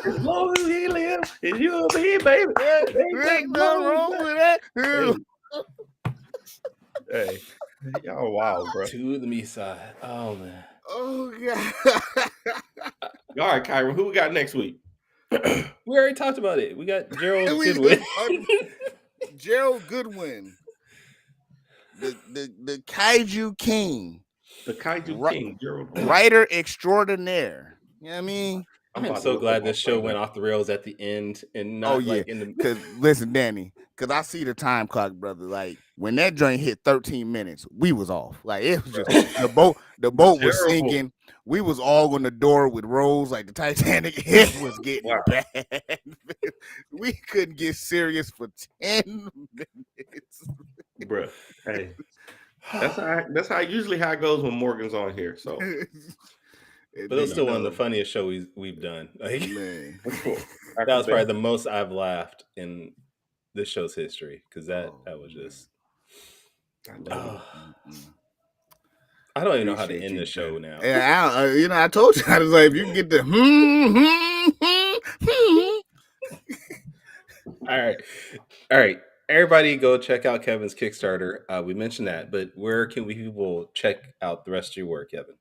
As long as he lives, and you'll be, baby. Ain't nothing wrong with that. Hey, y'all wild, bro. To the me side. Oh man. Oh god. All right, Kyron, who we got next week? We already talked about it. We got Gerald We- Goodwin. Gerald Goodwin, the Kaiju King, The Kaiju King, Gerald. writer extraordinaire. You know what I mean? I'm so glad this show went off the rails at the end and not like in the. Because listen, Danny, because I see the time clock, brother. Like when that joint hit 13 minutes, we was off. Like it was just the boat was sinking. We was all on the door with Rose, like the Titanic. It was getting bad. We couldn't get serious for 10 minutes. Bro, hey, that's how usually how it goes when Morgan's on here. So, but it was still one of the funniest shows we've done. Like, man, that was probably the most I've laughed in this show's history because that was just. I don't even know how to end the show now. Yeah, I told you I was like, if you can get the All right. Everybody go check out Kevin's Kickstarter. We mentioned that, but where can people check out the rest of your work, Kevin?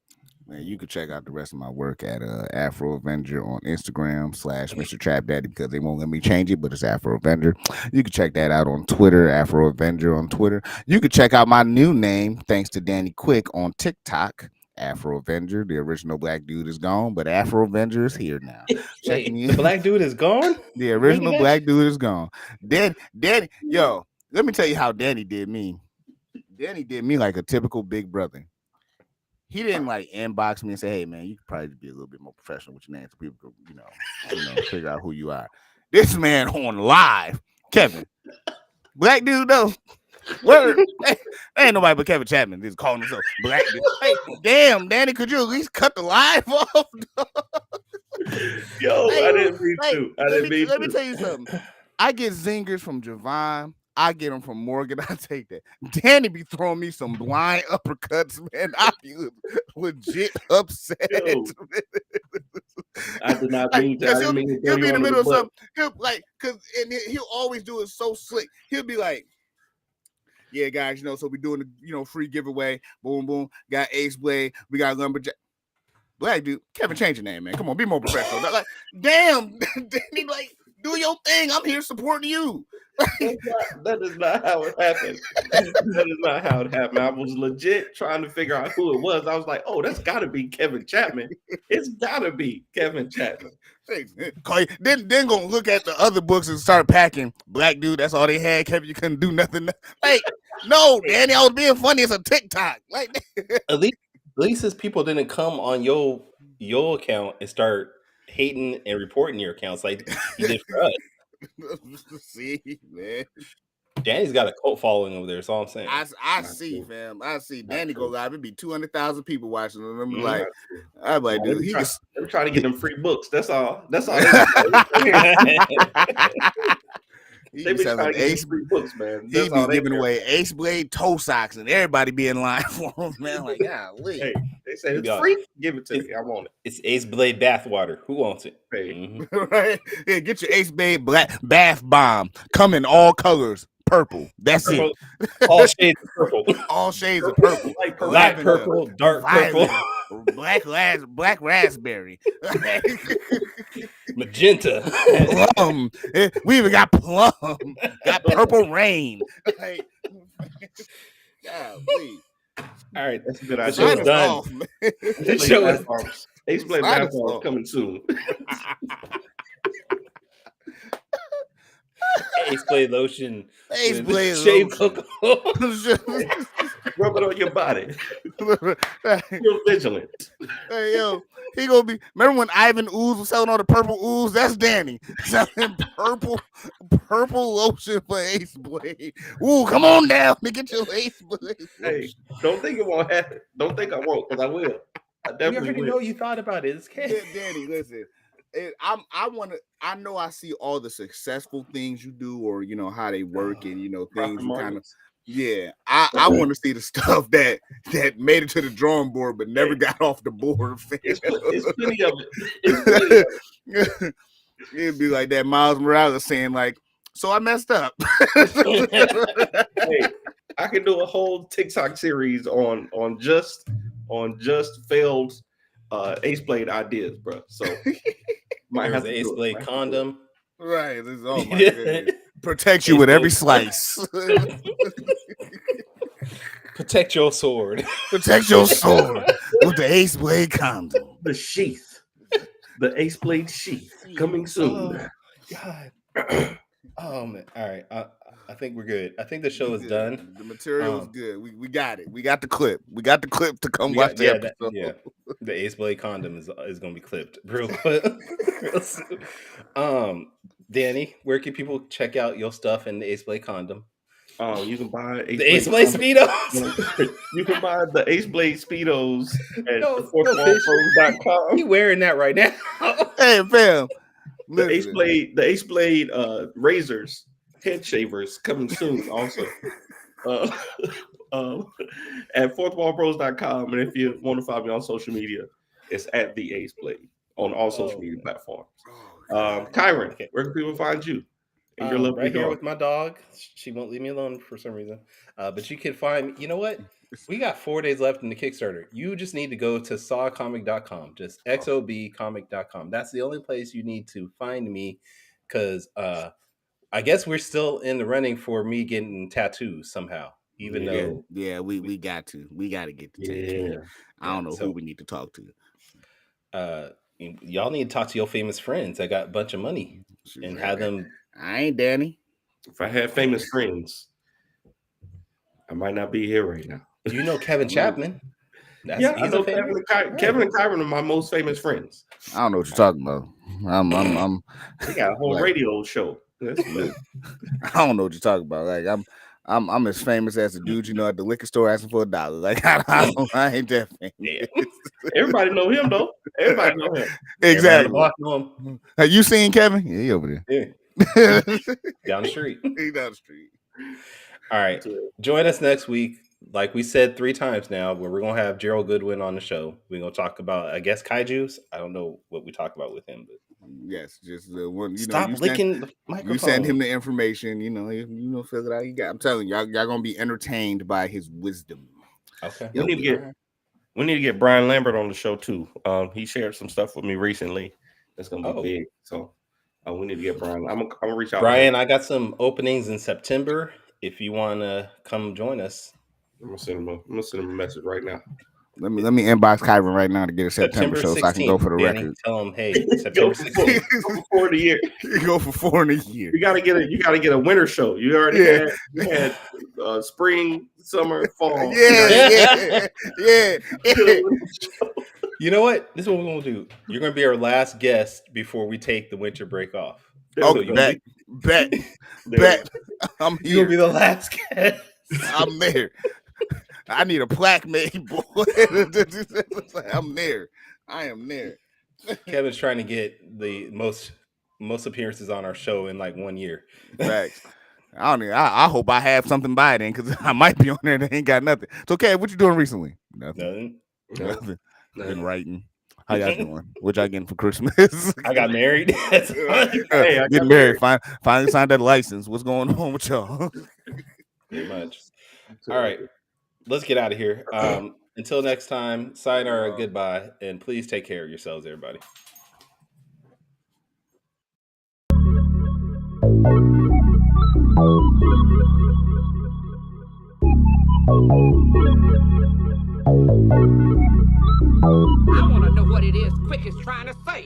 Man, you can check out the rest of my work at Afro Avenger on Instagram / Mr. Trap Daddy because they won't let me change it, but it's Afro Avenger. You can check that out on Twitter, Afro Avenger on Twitter. You can check out my new name, thanks to Danny Quick, on TikTok, Afro Avenger. The original black dude is gone, but Afro Avenger is here now. Wait, the black dude is gone? The original black dude is gone. Danny, yo, let me tell you how Danny did me. Danny did me like a typical big brother. He didn't like inbox me and say, "Hey man, you could probably be a little bit more professional with your name so people could, you know, figure out who you are." This man on live, Kevin, black dude though. Word, ain't nobody but Kevin Chapman is calling himself black dude. Hey, damn, Danny, could you at least cut the live off? Yo, I didn't mean to. Let me tell you something. I get zingers from Javon. I get them from Morgan. I take that. Danny be throwing me some blind uppercuts, man. I be legit upset. I did not mean to. He'll be in the middle of something. He'll always do it so slick. He'll be like, "Yeah, guys, so we're doing the free giveaway. Boom, boom. Got Ace Blade. We got Lumberjack." Black dude, Kevin, change your name, man. Come on, be more professional. Like, damn, Danny, like, do your thing. I'm here supporting you. That is not how it happened. That is not how it happened. I was legit trying to figure out who it was. I was like, "Oh, that's got to be Kevin Chapman. It's got to be Kevin Chapman." Then gonna look at the other books and start packing. Black dude, that's all they had. Kevin, you couldn't do nothing. Like, no, Danny, I was being funny as a TikTok. Like, at least his people didn't come on your account and start hating and reporting your accounts like he did for us. See, man. Danny's got a cult following over there. That's all I'm saying. I see, fam. I see. Danny go live. It'd be 200,000 people watching. And I'm like, I'm like, dude, they're trying to get them free books. That's all. That's all. They be trying to get Ace free books, man. He be giving away Ace Blade toe socks, and everybody be in line for him, man. Like, golly. Hey, they say it's free. Give it to me. I want it. It's Ace Blade bathwater. Who wants it? Hey. Mm-hmm. Right? Yeah, get your Ace Blade bath bomb. Come in all colors. Purple. That's purple. it. All shades of purple. All shades of purple. Light purple, dark violet, purple, black raspberry, magenta, plum. We even got plum. Got purple rain. Like, golly. All right, that's a good idea. The show's done. Off, the show is Ace Blade basketball coming soon. Ace Blade lotion. Ace Blade shave lotion. Rub it on your body. You're vigilant. Hey, yo, he gonna be. Remember when Ivan Ooze was selling all the purple ooze? That's Danny selling purple lotion for Ace Blade. Ooh, come on down to get your Ace Blade. Hey, don't think it won't happen. Don't think I won't, because I will. I definitely will. know you thought about it. It's Danny, listen. I know I see all the successful things you do, or how they work, and things you kind of Yeah, I want to see the stuff that made it to the drawing board but never got off the board. It's plenty of it. It's plenty of it. It'd be like that Miles Morales saying, like, so I messed up. Hey, I could do a whole TikTok series on just failed Ace Blade ideas, bro. So There's an Ace Blade condom. Right. Oh my goodness. Protect you with every slice. Protect your sword. Protect your sword with the Ace Blade condom. The sheath. The Ace Blade sheath coming soon. Oh, God. Oh man. All right. I think we're good. I think the show is done. The material is good. We got it. We got the clip. We got the clip to come watch the episode. The Ace Blade condom is gonna be clipped real quick. Danny, where can people check out your stuff in the Ace Blade condom? You can buy the Ace Blade Speedos. You can buy the Ace Blade Speedos at fourthwallpros.com. You wearing that right now? Hey, fam. The Ace Blade razors, head shavers coming soon also. At fourthwallpros.com. And if you want to follow me on social media, it's at the Ace Blade on all social media platforms. Kyron, where can people find you? Right here with my dog. She won't leave me alone for some reason. But you can find, you know what? We got 4 days left in the Kickstarter. You just need to go to sawcomic.com, just xobcomic.com. That's the only place you need to find me, because I guess we're still in the running for me getting tattoos somehow. Even though we got to get the tattoo. I don't know who we need to talk to. Y'all need to talk to your famous friends that got a bunch of money and have them. I ain't Danny. If I had famous friends, I might not be here right now. You know Kevin Chapman. I know Kevin and Kyron are my most famous friends. I don't know what you're talking about. They got a whole radio show. That's I don't know what you're talking about. Like I'm as famous as the dude you know at the liquor store asking for $1. Like I ain't that famous. Yeah. Everybody know him though. Everybody know him. Exactly. Have you seen Kevin? Yeah, he over there. Yeah. Down the street. He down the street. All right. Join us next week. Like we said 3 times now, where we're gonna have Gerald Goodwin on the show. We're gonna talk about, I guess, kaijus. I don't know what we talk about with him, but yes, just the one. Stop licking the microphone. You send him the information. You know, fill it out. You got. I'm telling you, y'all gonna be entertained by his wisdom. Okay. We need to get Brian Lambert on the show too. He shared some stuff with me recently. That's gonna be big. So we need to get Brian. I'm gonna reach out. Brian, I got some openings in September. If you want to come join us, I'm gonna send him a message right now. Let me inbox Kyron right now to get a September show 16th, so I can go for the record. Tell him, hey, September 16th. Go for 4 in a year. You go for 4 in a year. You gotta get a winter show. You already had spring, summer, fall. Yeah. You know what? This is what we're gonna do. You're gonna be our last guest before we take the winter break off. Okay, bet. I'm here. You'll be the last guest. I'm there. I need a plaque made, boy. I'm there. I am there. Kevin's trying to get the most appearances on our show in like 1 year. Facts. I hope I have something by then, because I might be on there that ain't got nothing. So, okay, what you doing recently? Nothing. Been writing. How y'all doing? What y'all getting for Christmas? I got married. I got married. Finally signed that license. What's going on with y'all? Pretty much. All right. Let's get out of here. Until next time, sayonara, goodbye, and please take care of yourselves, everybody. I want to know what it is Quick is trying to say.